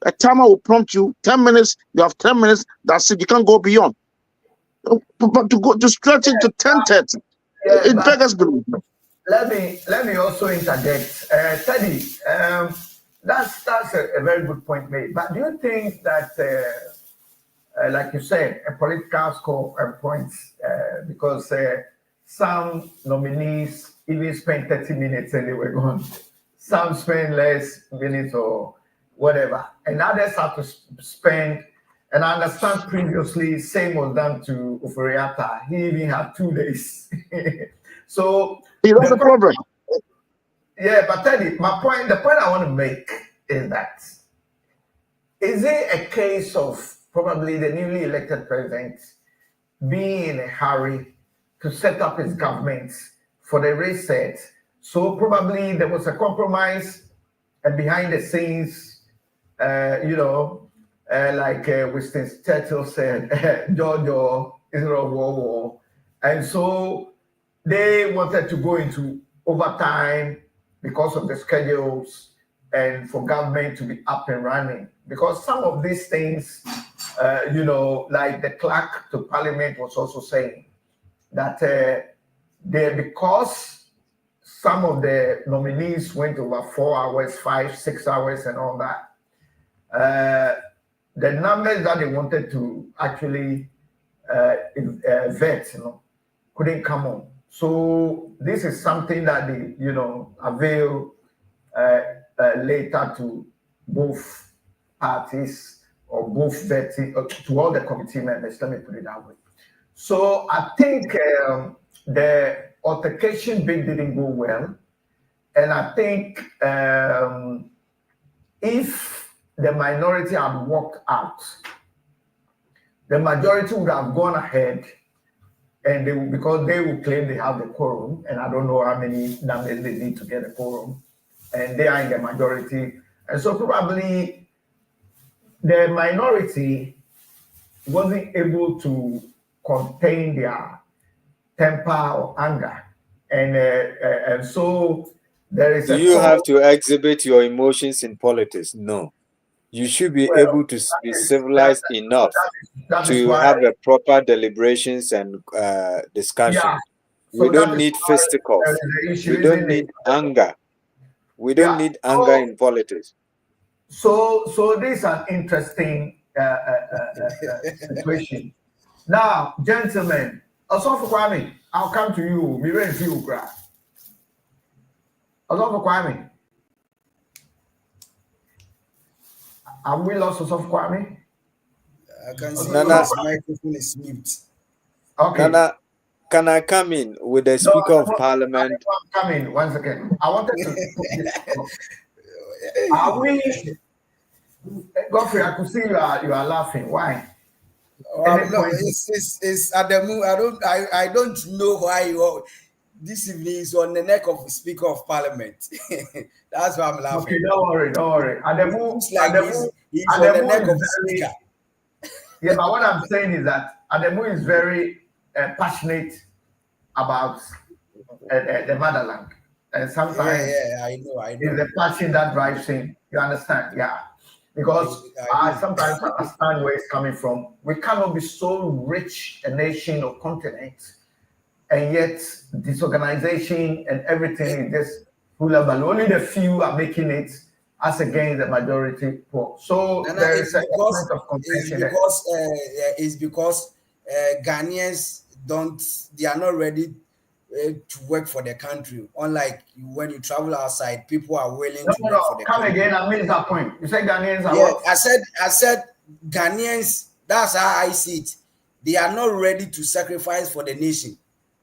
A timer will prompt you 10 minutes. You have 10 minutes. That's it. You can't go beyond. But to stretch it to 10:30, it beggars belief. Let me also interject, Teddy. That's a very good point made. But do you think that, like you said, a political score points because some nominees even spent 30 minutes and they were gone. Some spent less minutes or whatever, and others have to spend. And I understand previously, same was done to Ufuriata. He even had 2 days. So that's the problem. Yeah, but Teddy, the point I want to make is that, is it a case of probably the newly elected president being in a hurry to set up his government for the reset? So probably there was a compromise, and behind the scenes, like Winston Churchill said, Giorgio is not a war. And so they wanted to go into overtime because of the schedules and for government to be up and running. Because some of these things, like the clerk to parliament was also saying that because some of the nominees went over 4 hours, 5, 6 hours and all that, the numbers that they wanted to actually vet, couldn't come on. So this is something that they, avail later to both parties or both vetting, to all the committee members, let me put it that way. So I think the altercation bit didn't go well. And I think if the minority had walked out, the majority would have gone ahead, and because they will claim they have the quorum, and I don't know how many numbers they need to get a quorum, and they are in the majority. And so probably the minority wasn't able to contain their temper or anger. And so there is Do you have to exhibit your emotions in politics? No. You should be able to be civilized enough to have a proper deliberations and discussion. Yeah. We don't need fisticuffs. We don't need anger. We don't need anger in politics. So this is an interesting situation. Now, gentlemen, Osofo Kwame, I'll come to you. Osofo Kwame. Have we lost Osofo Kwame? I can see his microphone is mute. Okay. Nana, can I come in with the Speaker of Parliament? I'm coming once again. I wanted to put this. Are we? Godfrey, I could see you are laughing. Why? No, it's at the moon. I don't know why this evening is on the neck of the Speaker of Parliament. That's why I'm laughing. Okay, don't worry. At the moon, he's on the neck of the Speaker. Yeah, but what I'm saying is that Ademu is very passionate about the motherland, and sometimes I know. It's the passion that drives him. You understand? Yeah. Because I sometimes understand where it's coming from. We cannot be so rich a nation or continent, and yet disorganization and everything is just full of balloon. Only the few are making it as against the majority poor. So there is a point of contention. It's because Ghanaians they are not ready to work for the country. Unlike when you travel outside, people are willing to No, work for the come country. again. I missed that point. You said Ghanaians are Yeah, what? I said Ghanaians. That's how I see it. They are not ready to sacrifice for the nation.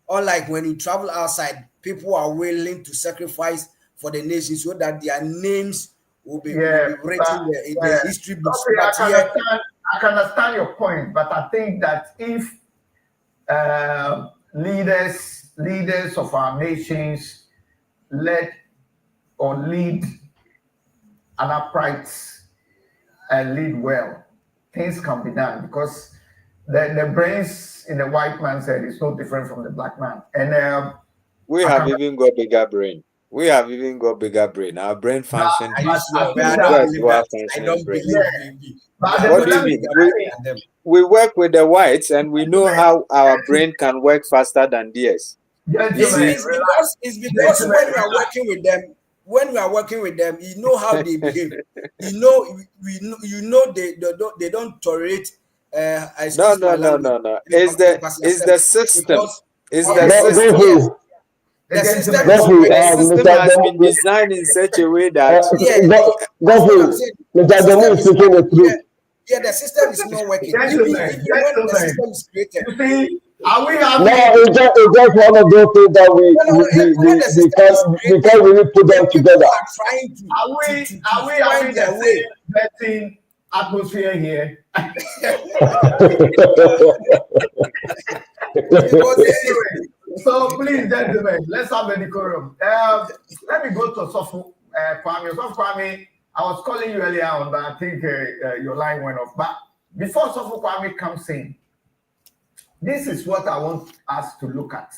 Unlike when you travel outside, people are willing to sacrifice for the nation so that their names will be written in the history books. Okay, But I can understand your point, but I think that if leaders of our nations lead an upright and lead well, things can be done, because the brains in the white man's head is no different from the black man. And we have even got bigger brain. We have even got bigger brain. Our brain function. I don't believe What do you mean? We work with the whites, and we know how our brain can work faster than theirs. It's because when we are working with them, you know how they behave. You know they don't tolerate. No. It's the system. It's the system. The system has been designed in such a way that the system is not working. Even when the system is created. You see, are we having? No, it's just one of those things that we can't really put them together. Are we having the same betting atmosphere here? So please, gentlemen, let's have a decorum. Let me go to Sofu Kwame. Sofu Kwame, I was calling you earlier on, but I think your line went off. But before Sofu Kwame comes in, this is what I want us to look at.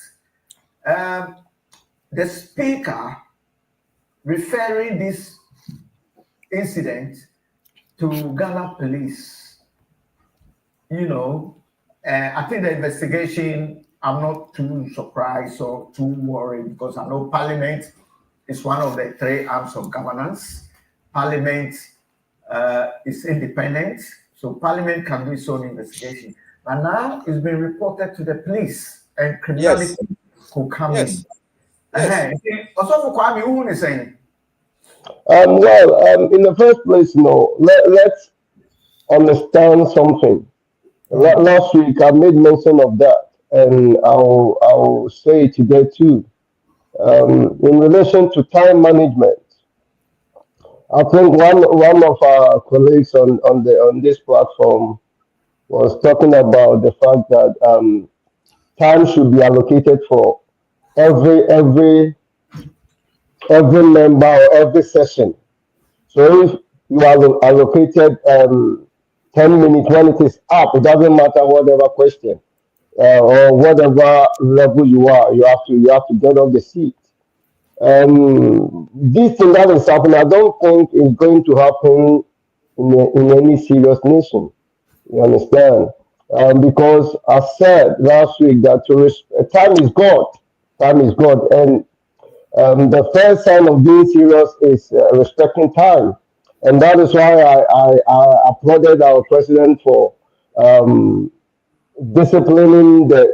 The speaker referring this incident to Ghana police. You know, I think the investigation, I'm not too surprised or too worried, because I know Parliament is one of the three arms of governance. Parliament is independent, so Parliament can do its own investigation. And now it's been reported to the police, and criminality could come in. Also, for Kwame, who is saying? In the first place, let's understand something. Last week, I made mention of that, and I'll say it today too. In relation to time management, I think one of our colleagues on this platform was talking about the fact that time should be allocated for every member or every session. So if you are allocated 10 minutes, when it is up, it doesn't matter whatever question or whatever level you are, you have to get off the seat. This thing that is happening, I don't think is going to happen in any serious nation. You understand? Because I said last week that time is God. Time is God. And the first sign of being serious is respecting time. And that is why I applauded our president for disciplining the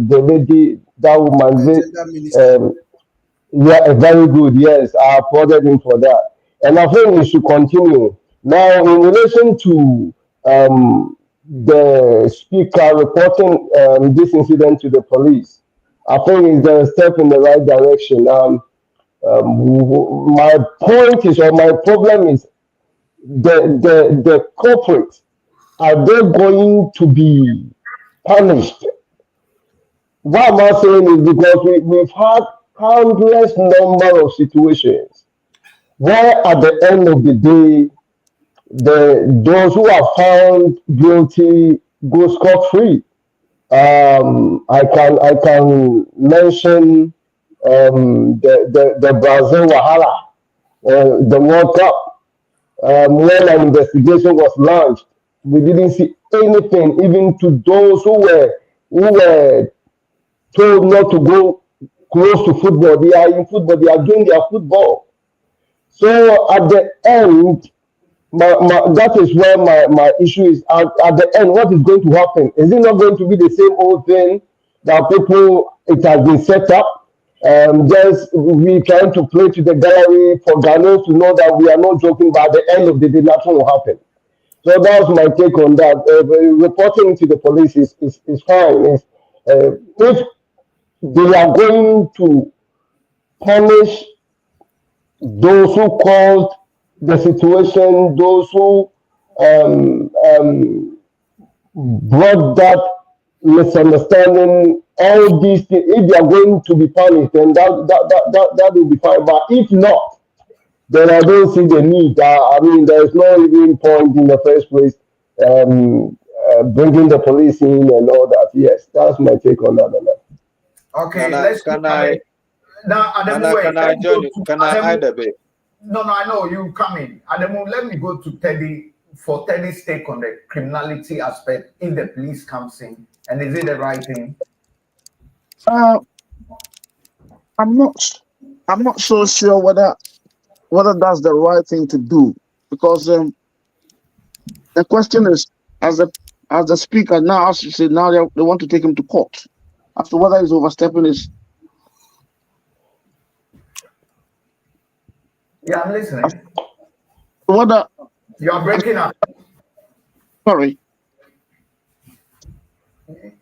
lady, that woman. Very good. Yes, I applauded him for that. And I think we should continue. Now, in relation to the speaker reporting this incident to the police, I think it's a step in the right direction. My point is, or my problem is, the culprits, are they going to be punished? What I'm saying is because we've had countless number of situations where at the end of the day, those who are found guilty go scot-free. I can mention the Brazil Wahala, the World Cup. When an investigation was launched, we didn't see anything, even to those who were told not to go close to football. They are in football, they are doing their football. So at the end, that is where my issue is. At the end, what is going to happen? Is it not going to be the same old thing? that people, it has been set up. Just we trying to play to the gallery for Ghanaians to know that we are not joking, but at the end of the day, nothing will happen. So that was my take on that. Reporting to the police is fine. If they are going to punish those who caused the situation, those who brought that misunderstanding, all these things, if they are going to be punished, then that will be fine. But if not, then I don't see the need. I mean, there's no even point in the first place bringing the police in and all that. Yes, that's my take on that. Okay, Can I join you? Can I add a bit? No, I know you coming. Ademo, let me go to Teddy for Teddy's take on the criminality aspect if the police comes in, and is it the right thing? I'm not so sure whether that's the right thing to do, because the question is, as the speaker now, as you said, now they want to take him to court as to whether he's overstepping his. Yeah, I'm listening. Whether you are breaking up. Sorry.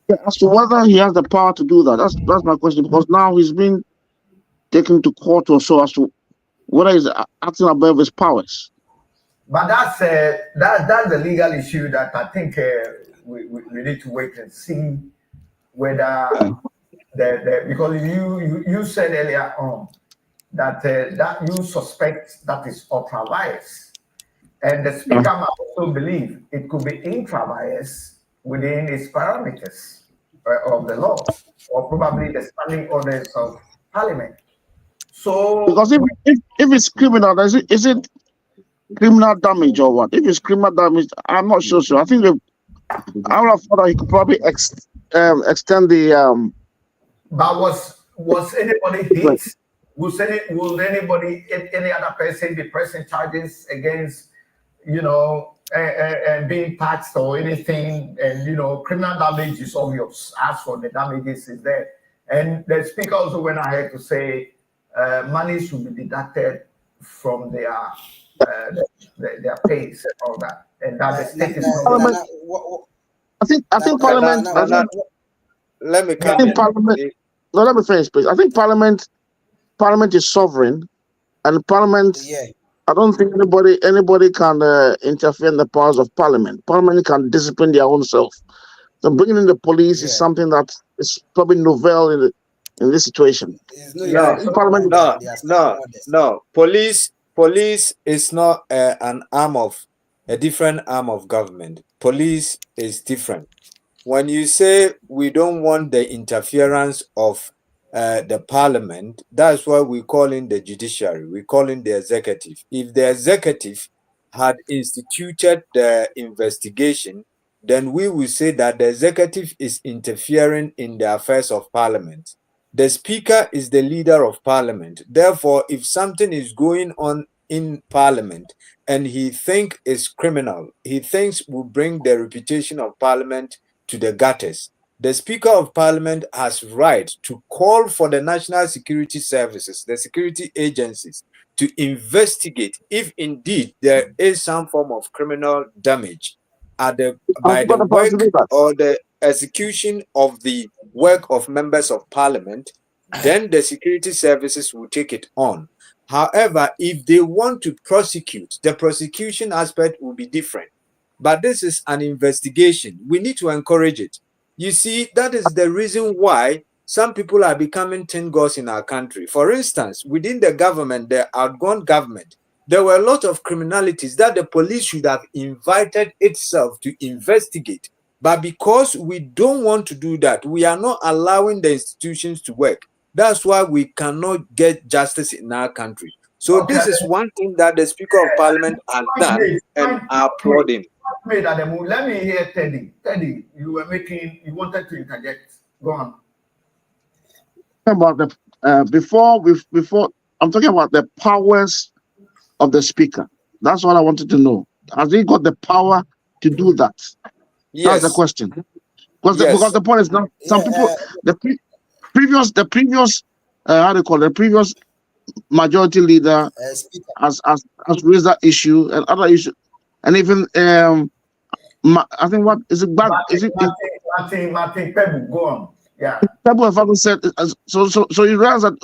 Yeah, as to whether he has the power to do that, that's my question, because now he's been taken to court or so, as to whether he's acting above his powers. But that's the legal issue that I think we need to wait and see whether because you said earlier on that that you suspect that is ultra bias, and the speaker might also believe it could be intra bias within its parameters of the law, or probably the standing orders of Parliament. So, because if it's criminal, is it criminal damage or what? If it's criminal damage, I'm not so sure. I think I would have thought that he could probably extend the. But was anybody hit? Will anybody, any other person be pressing charges against, and being taxed or anything? And criminal damage is obvious. As for the damages, is there? And the speaker also went ahead to say money should be deducted from their pays and all that, and that the state is not. I think Parliament. Let me come in. Parliament. No, let me finish, please. I think Parliament is sovereign, and Parliament. Yeah. I don't think anybody can interfere in the powers of Parliament. Parliament can discipline their own self. So bringing in the police is something that is probably novel in this situation. No. Police is not a different arm of government. Police is different. When you say we don't want the interference of the Parliament, that's why we call in the judiciary. We call in the executive. If the executive had instituted the investigation, then we will say that the executive is interfering in the affairs of Parliament. The Speaker is the leader of Parliament. Therefore, if something is going on in Parliament and he thinks is criminal, he thinks will bring the reputation of Parliament to the gutters, the Speaker of Parliament has right to call for the National Security Services, the security agencies, to investigate if indeed there is some form of criminal damage by the work or the execution of the work of members of Parliament. Then the security services will take it on. However, if they want to prosecute, the prosecution aspect will be different. But this is an investigation. We need to encourage it. You see, that is the reason why some people are becoming tin gods in our country. For instance, within the government, the outgone government, there were a lot of criminalities that the police should have invited itself to investigate. But because we don't want to do that, we are not allowing the institutions to work. That's why we cannot get justice in our country. So this is one thing that the Speaker of Parliament has done, and I applaud him. Let me hear Teddy. Teddy, you wanted to interject. Go on. About the before I'm talking about the powers of the Speaker. That's what I wanted to know. Has he got the power to do that? Yes. That's the question. Because Yes. the point is not some people the previous how do you call it, the previous majority leader Speaker. has raised that issue and other issues, and even I think what is it back? Martin Pebu, go on. Yeah. People have ever said so you realize that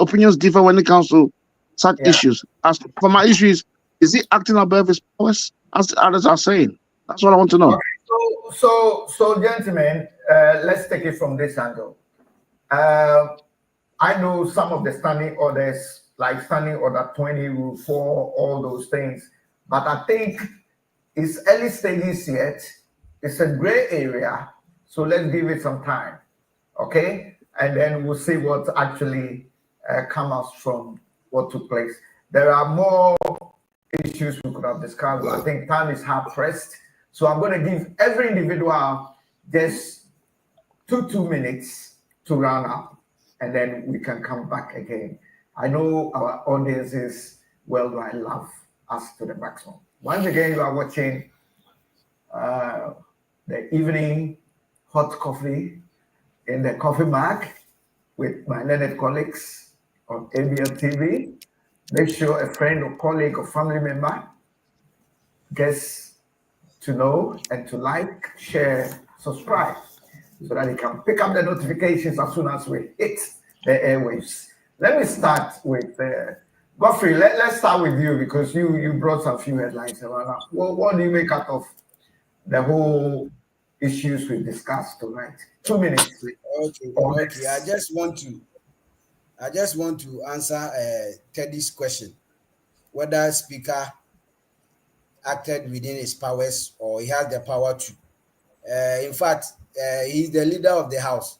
opinions differ when it comes to such issues. As for my issue is he acting above his powers, as the others are saying? That's what I want to know. Okay, so gentlemen, let's take it from this angle. I know some of the standing orders, like standing order 20, rule 4, all those things, but I think it's early stages yet. It's a gray area, so let's give it some time, okay? And then we'll see what actually comes from what took place. There are more issues we could have discussed, but I think time is hard pressed. So I'm going to give every individual just two minutes to round up, and then we can come back again. I know our audiences worldwide love us to the maximum. Once again, you are watching the evening hot coffee in the coffee mug with my learned colleagues on ABL TV. Make sure a friend or colleague or family member gets to know and to like, share, subscribe, so that he can pick up the notifications as soon as we hit the airwaves. Let me start with Godfrey. Let's start with you, because you brought some few headlines around. What do you make out of the whole issues we discussed tonight? 2 minutes. Okay. I just want to answer Teddy's question, whether Speaker acted within his powers or he has the power to. In fact, he's the leader of the House.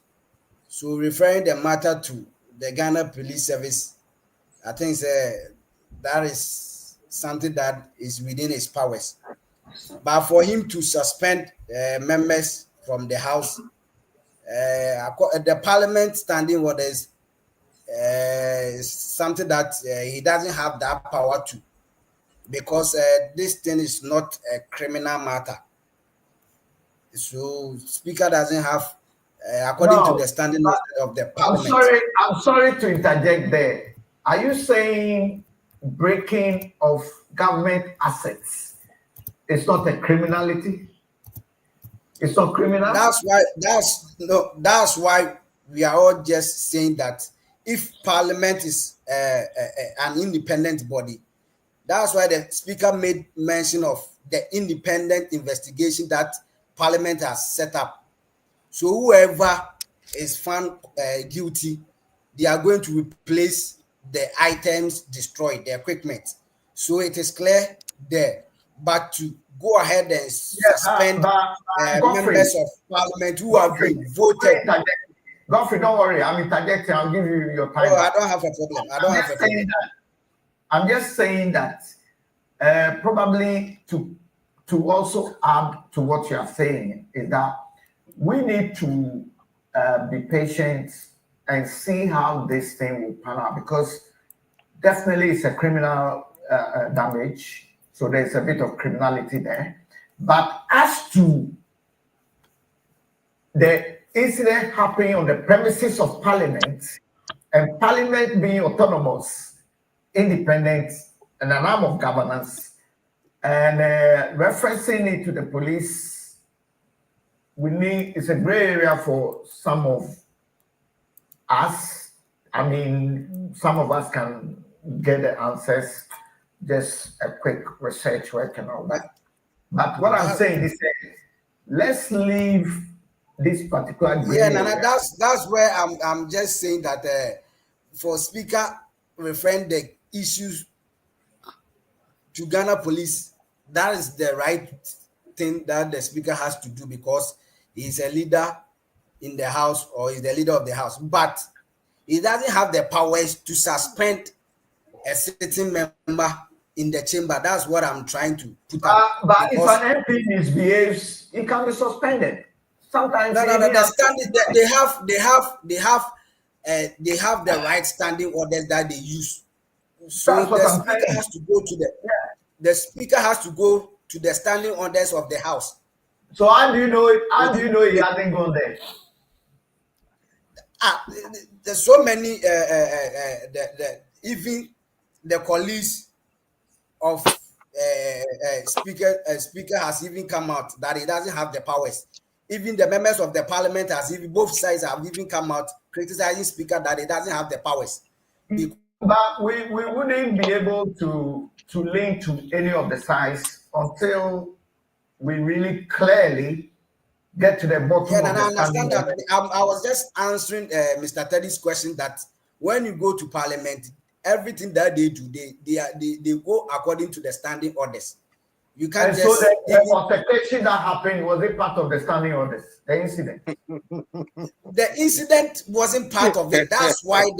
So referring the matter to the Ghana Police Service, I think that is something that is within his powers. But for him to suspend members from the House, the Parliament standing orders is something that he doesn't have that power to, because this thing is not a criminal matter. So Speaker doesn't have, according to the standing order of the Parliament. I'm sorry to interject there. Are you saying breaking of government assets is not a criminality? It's not criminal? That's why we are all just saying that if Parliament is an independent body, that's why the Speaker made mention of the independent investigation that Parliament has set up. So whoever is found guilty, they are going to replace the items destroyed, the equipment. So it is clear there. But to go ahead and suspend members of Parliament who have been voted. Godfrey, don't worry. I'm interjecting. I'll give you your time. Oh, I don't have a problem. I'm just saying that probably to also add to what you are saying is that we need to be patient and see how this thing will pan out, because definitely it's a criminal damage. So there's a bit of criminality there. But as to the incident happening on the premises of Parliament, and Parliament being autonomous, independent, and an arm of governance, and referencing it to the police, it's a gray area for some of us. I mean, some of us can get the answers, just a quick research work and all that. But what I'm saying is, let's leave this particular gray area. Nana, that's where I'm just saying that for Speaker referring the issues to Ghana Police, that is the right thing that the Speaker has to do, because he's a leader in the House, or he's the leader of the House. But he doesn't have the powers to suspend a sitting member in the chamber. That's what I'm trying to put out. But if an MP misbehaves, he can be suspended. Sometimes the they have the right standing orders that they use. So the Speaker has to go to the Speaker has to go to the standing orders of the House. So how do you know it? How do you know he hasn't gone there? There's so many even the colleagues of speaker has even come out that he doesn't have the powers. Even the members of the parliament both sides have even come out criticizing speaker that he doesn't have the powers. But we wouldn't be able to link to any of the sides until we really clearly get to the bottom Yeah, of and the I understand standing. that. I was just answering Mr. Teddy's question that when you go to parliament, everything that they do, they go according to the standing orders. You can't And just. so the altercation that happened, was it part of the standing orders? The incident. The incident wasn't part of it. That's why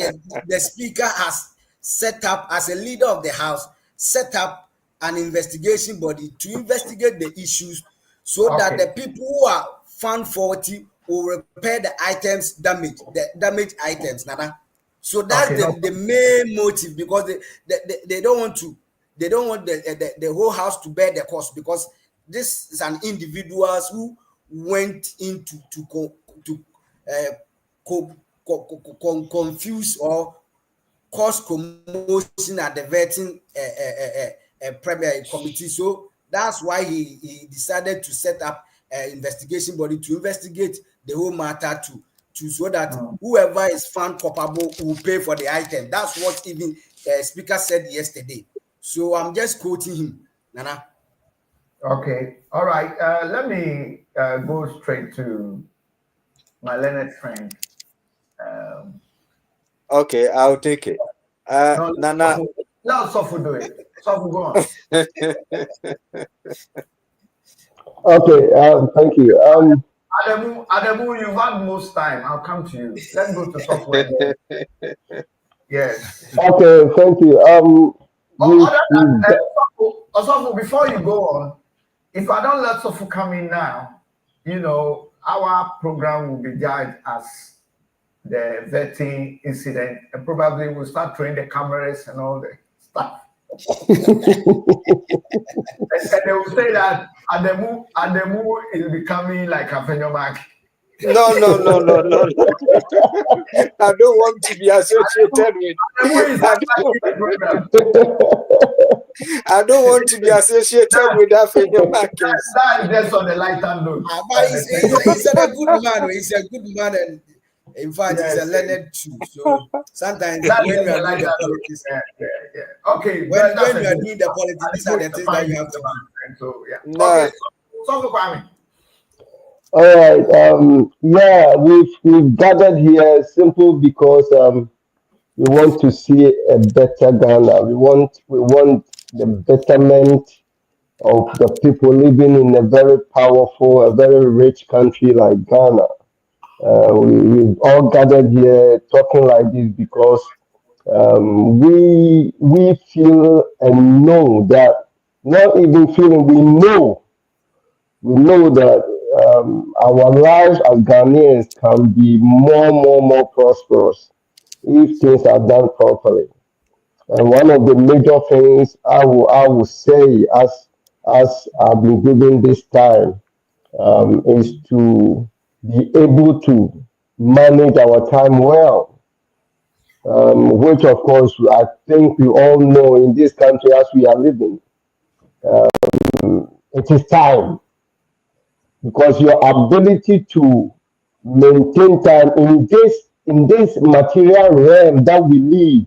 the speaker has set up, as a leader of the house, set up an investigation body to investigate the issues so that the people who are found faulty will repair the items damaged, the damaged items, Nana. So that's the main motive, because they don't want the whole house to bear the cost, because this is an individuals who went into confuse or cause commotion at the vetting committee. So that's why he decided to set up an investigation body to investigate the whole matter to so that whoever is found culpable will pay for the item. That's what even speaker said yesterday. So I'm just quoting him, Nana. Okay, all right. Let me go straight to my learned friend. Okay, I'll take it. No, Nana. Let Sofu do it. Sofu, go on. Okay, thank you. Adamu, you've had most time. I'll come to you. Let's go to Sofu. Yes. Okay, thank you. Sofu, before you go on, if I don't let Sofu come in now, our program will be judged as the vetting incident, and probably we'll start throwing the cameras and all the stuff. And they will say that Ademu is becoming like a phenomenon. No. I don't want to be associated with. I don't want to be associated with that phenomenon. That is just on the lighter note. But he's a good man. He's a good man, and in fact, he's a learned too. So sometimes when you are doing the politics, okay, when you are doing the politics, these are the things that you have to do. So yeah. No. Okay, so Kwame. All right. We've gathered here simple because we want to see a better Ghana. We want the betterment of the people living in a very powerful, a very rich country like Ghana. We've all gathered here talking like this because we feel and know that, not even feeling, we know that our lives as Ghanaians can be more prosperous if things are done properly. And one of the major things I will say, as I've been given this time, is to be able to manage our time well. Which of course I think we all know in this country as we are living. It is time, because your ability to maintain time in this material realm that we live,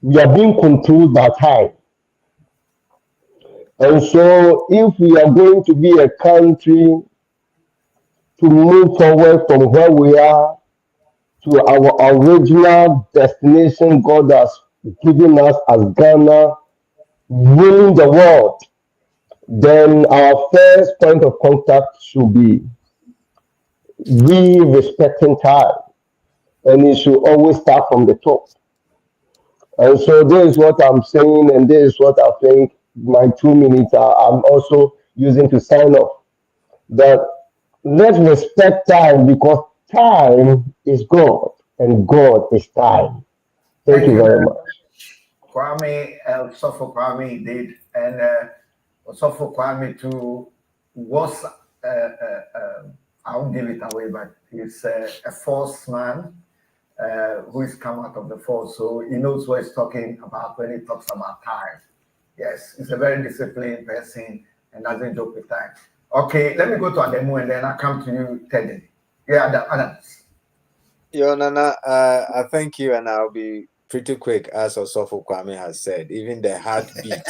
we are being controlled by time. And so if we are going to be a country to move forward from where we are to our original destination God has given us as Ghana, ruling the world, then our first point of contact should be we respecting time. And it should always start from the top. And so this is what I'm saying, and this is what I think my 2 minutes I'm also using to sign off. That let's respect time, because time is God and God is time. Thank you very much. Kwame, Sofo Kwame did, and Sofo Kwame too was I won't give it away, but he's a force man who is come out of the force, so he knows what he's talking about when he talks about time. Yes, he's a very disciplined person and doesn't joke with time. Okay, let me go to Ademu and then I'll come to you, Teddy. Yeah, Adams. Yo, Nana, I thank you, and I'll be pretty quick, as Osofo Kwame has said. Even the heartbeat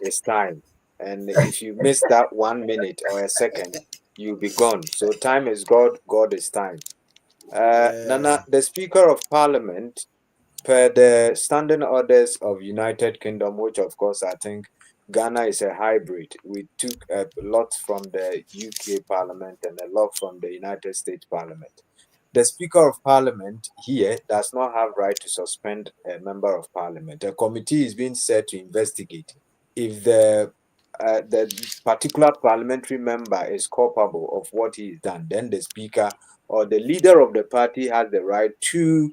is time, and if you miss that 1 minute or a second, you'll be gone. So time is God, God is time. Nana, the Speaker of Parliament, per the standing orders of United Kingdom, which of course I think Ghana is a hybrid. We took a lot from the UK Parliament and a lot from the United States Parliament. The Speaker of Parliament here does not have right to suspend a member of Parliament. A committee is being set to investigate if the particular parliamentary member is culpable of what he has done. Then the Speaker or the leader of the party has the right to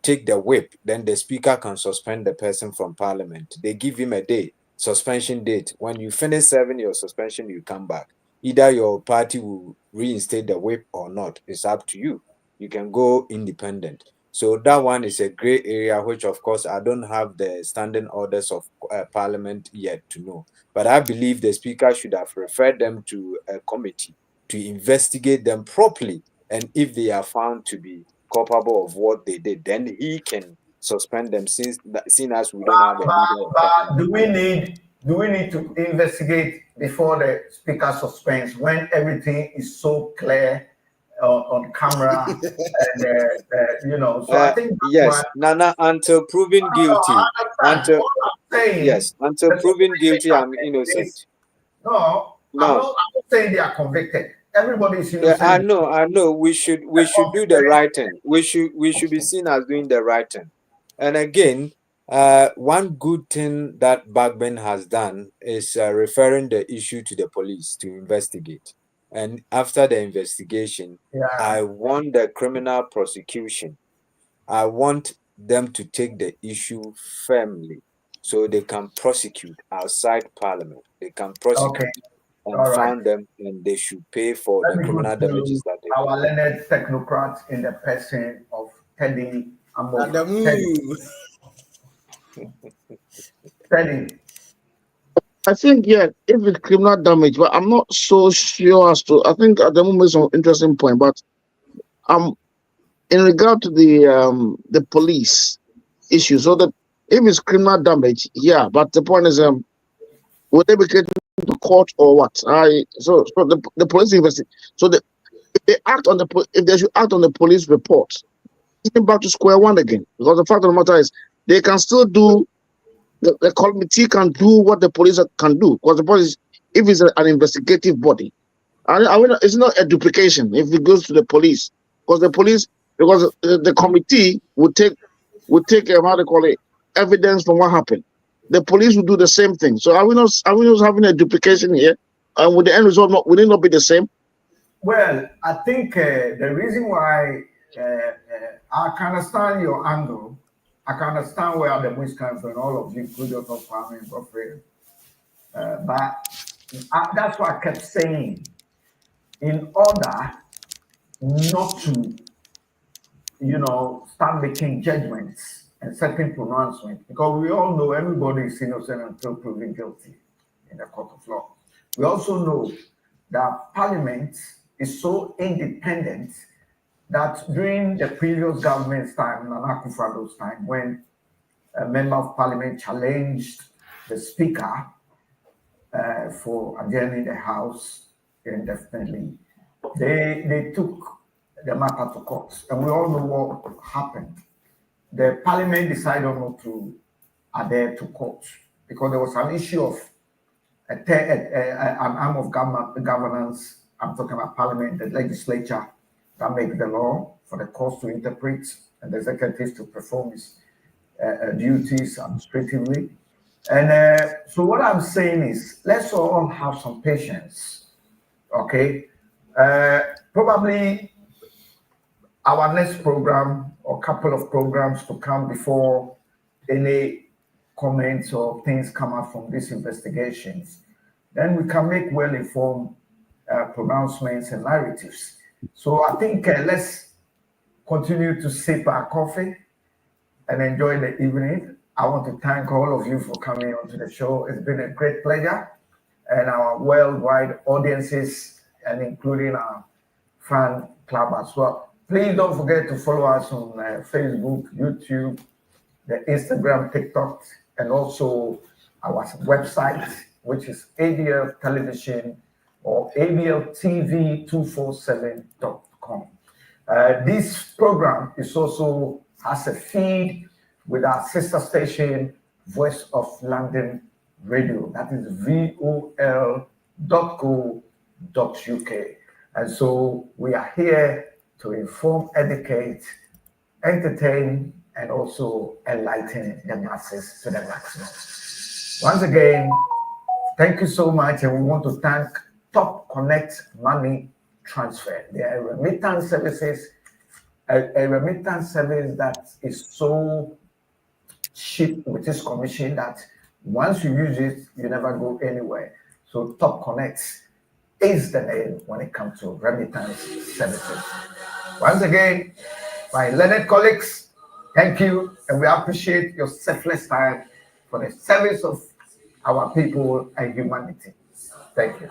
take the whip. Then the Speaker can suspend the person from Parliament. They give him a day, suspension date. When you finish serving your suspension, you come back. Either your party will reinstate the whip or not. It's up to you. You can go independent. So that one is a gray area, which of course I don't have the standing orders of Parliament yet to know. But I believe the Speaker should have referred them to a committee to investigate them properly. And if they are found to be culpable of what they did, then he can suspend them, since as we don't have a leader of But do we need to investigate before the Speaker suspends when everything is so clear on camera and So I think yes, Nana, until proven guilty, until proven guilty, I'm innocent. No, I'm not saying they are convicted. Everybody is innocent. Yeah, I know. We should do the right thing. We should be seen as doing the right thing. And again, one good thing that Bagben has done is referring the issue to the police to investigate. And after the investigation, I want the criminal prosecution. I want them to take the issue firmly so they can prosecute outside Parliament. They can prosecute and found them, and they should pay for the criminal damages that they our learned technocrats in the person of Teddy Teddy. I think, yeah, if it's criminal damage, but I'm not so sure as to. I think at the moment, some interesting point, but in regard to the police issue, so that if it's criminal damage, yeah, but the point is, would they be getting to court or what? So the police investigate. So if they should act on the police report, getting back to square one again, because the fact of the matter is they can still do. The committee can do what the police can do, because the police, if it's an investigative body, it's not a duplication if it goes to the police, because the committee would take how they call it, evidence from what happened. The police will do the same thing. So are we not having a duplication here? And would the end result will it not be the same? Well, I think the reason why I can understand your angle. I can understand where the voice comes from, all of you, including Kwame and Godfrey. But that's what I kept saying. In order not to, start making judgments and certain pronouncements, because we all know everybody is innocent until proven guilty in the court of law. We also know that Parliament is so independent that during the previous government's time, Nana Akufo-Addo's time, when a member of Parliament challenged the Speaker for adjourning the House indefinitely, they took the matter to court, and we all know what happened. The Parliament decided not to adhere to court because there was an issue of an arm of governance. I'm talking about Parliament, the legislature, that makes the law for the courts to interpret and the executive to perform its duties administratively. And so what I'm saying is, let's all have some patience, okay? Probably our next program or couple of programs to come before any comments or things come out from these investigations, then we can make well-informed pronouncements and narratives. So I think let's continue to sip our coffee and enjoy the evening. I want to thank all of you for coming onto the show. It's been a great pleasure. And our worldwide audiences, and including our fan club as well. Please don't forget to follow us on Facebook, YouTube, the Instagram, TikTok, and also our website, which is ABL Television or ABLTV247.com. This program is also has a feed with our sister station, Voice of London Radio. That is vol.co.uk. And so we are here to inform, educate, entertain, and also enlighten the masses to the maximum. Once again, thank you so much. And we want to thank Top Connect Money Transfer. They are remittance services, a remittance service that is so cheap with this commission that once you use it, you never go anywhere. So Top Connect is the name when it comes to remittance services. Once again, my learned colleagues, thank you, and we appreciate your selfless time for the service of our people and humanity. Thank you.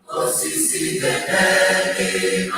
Così si vede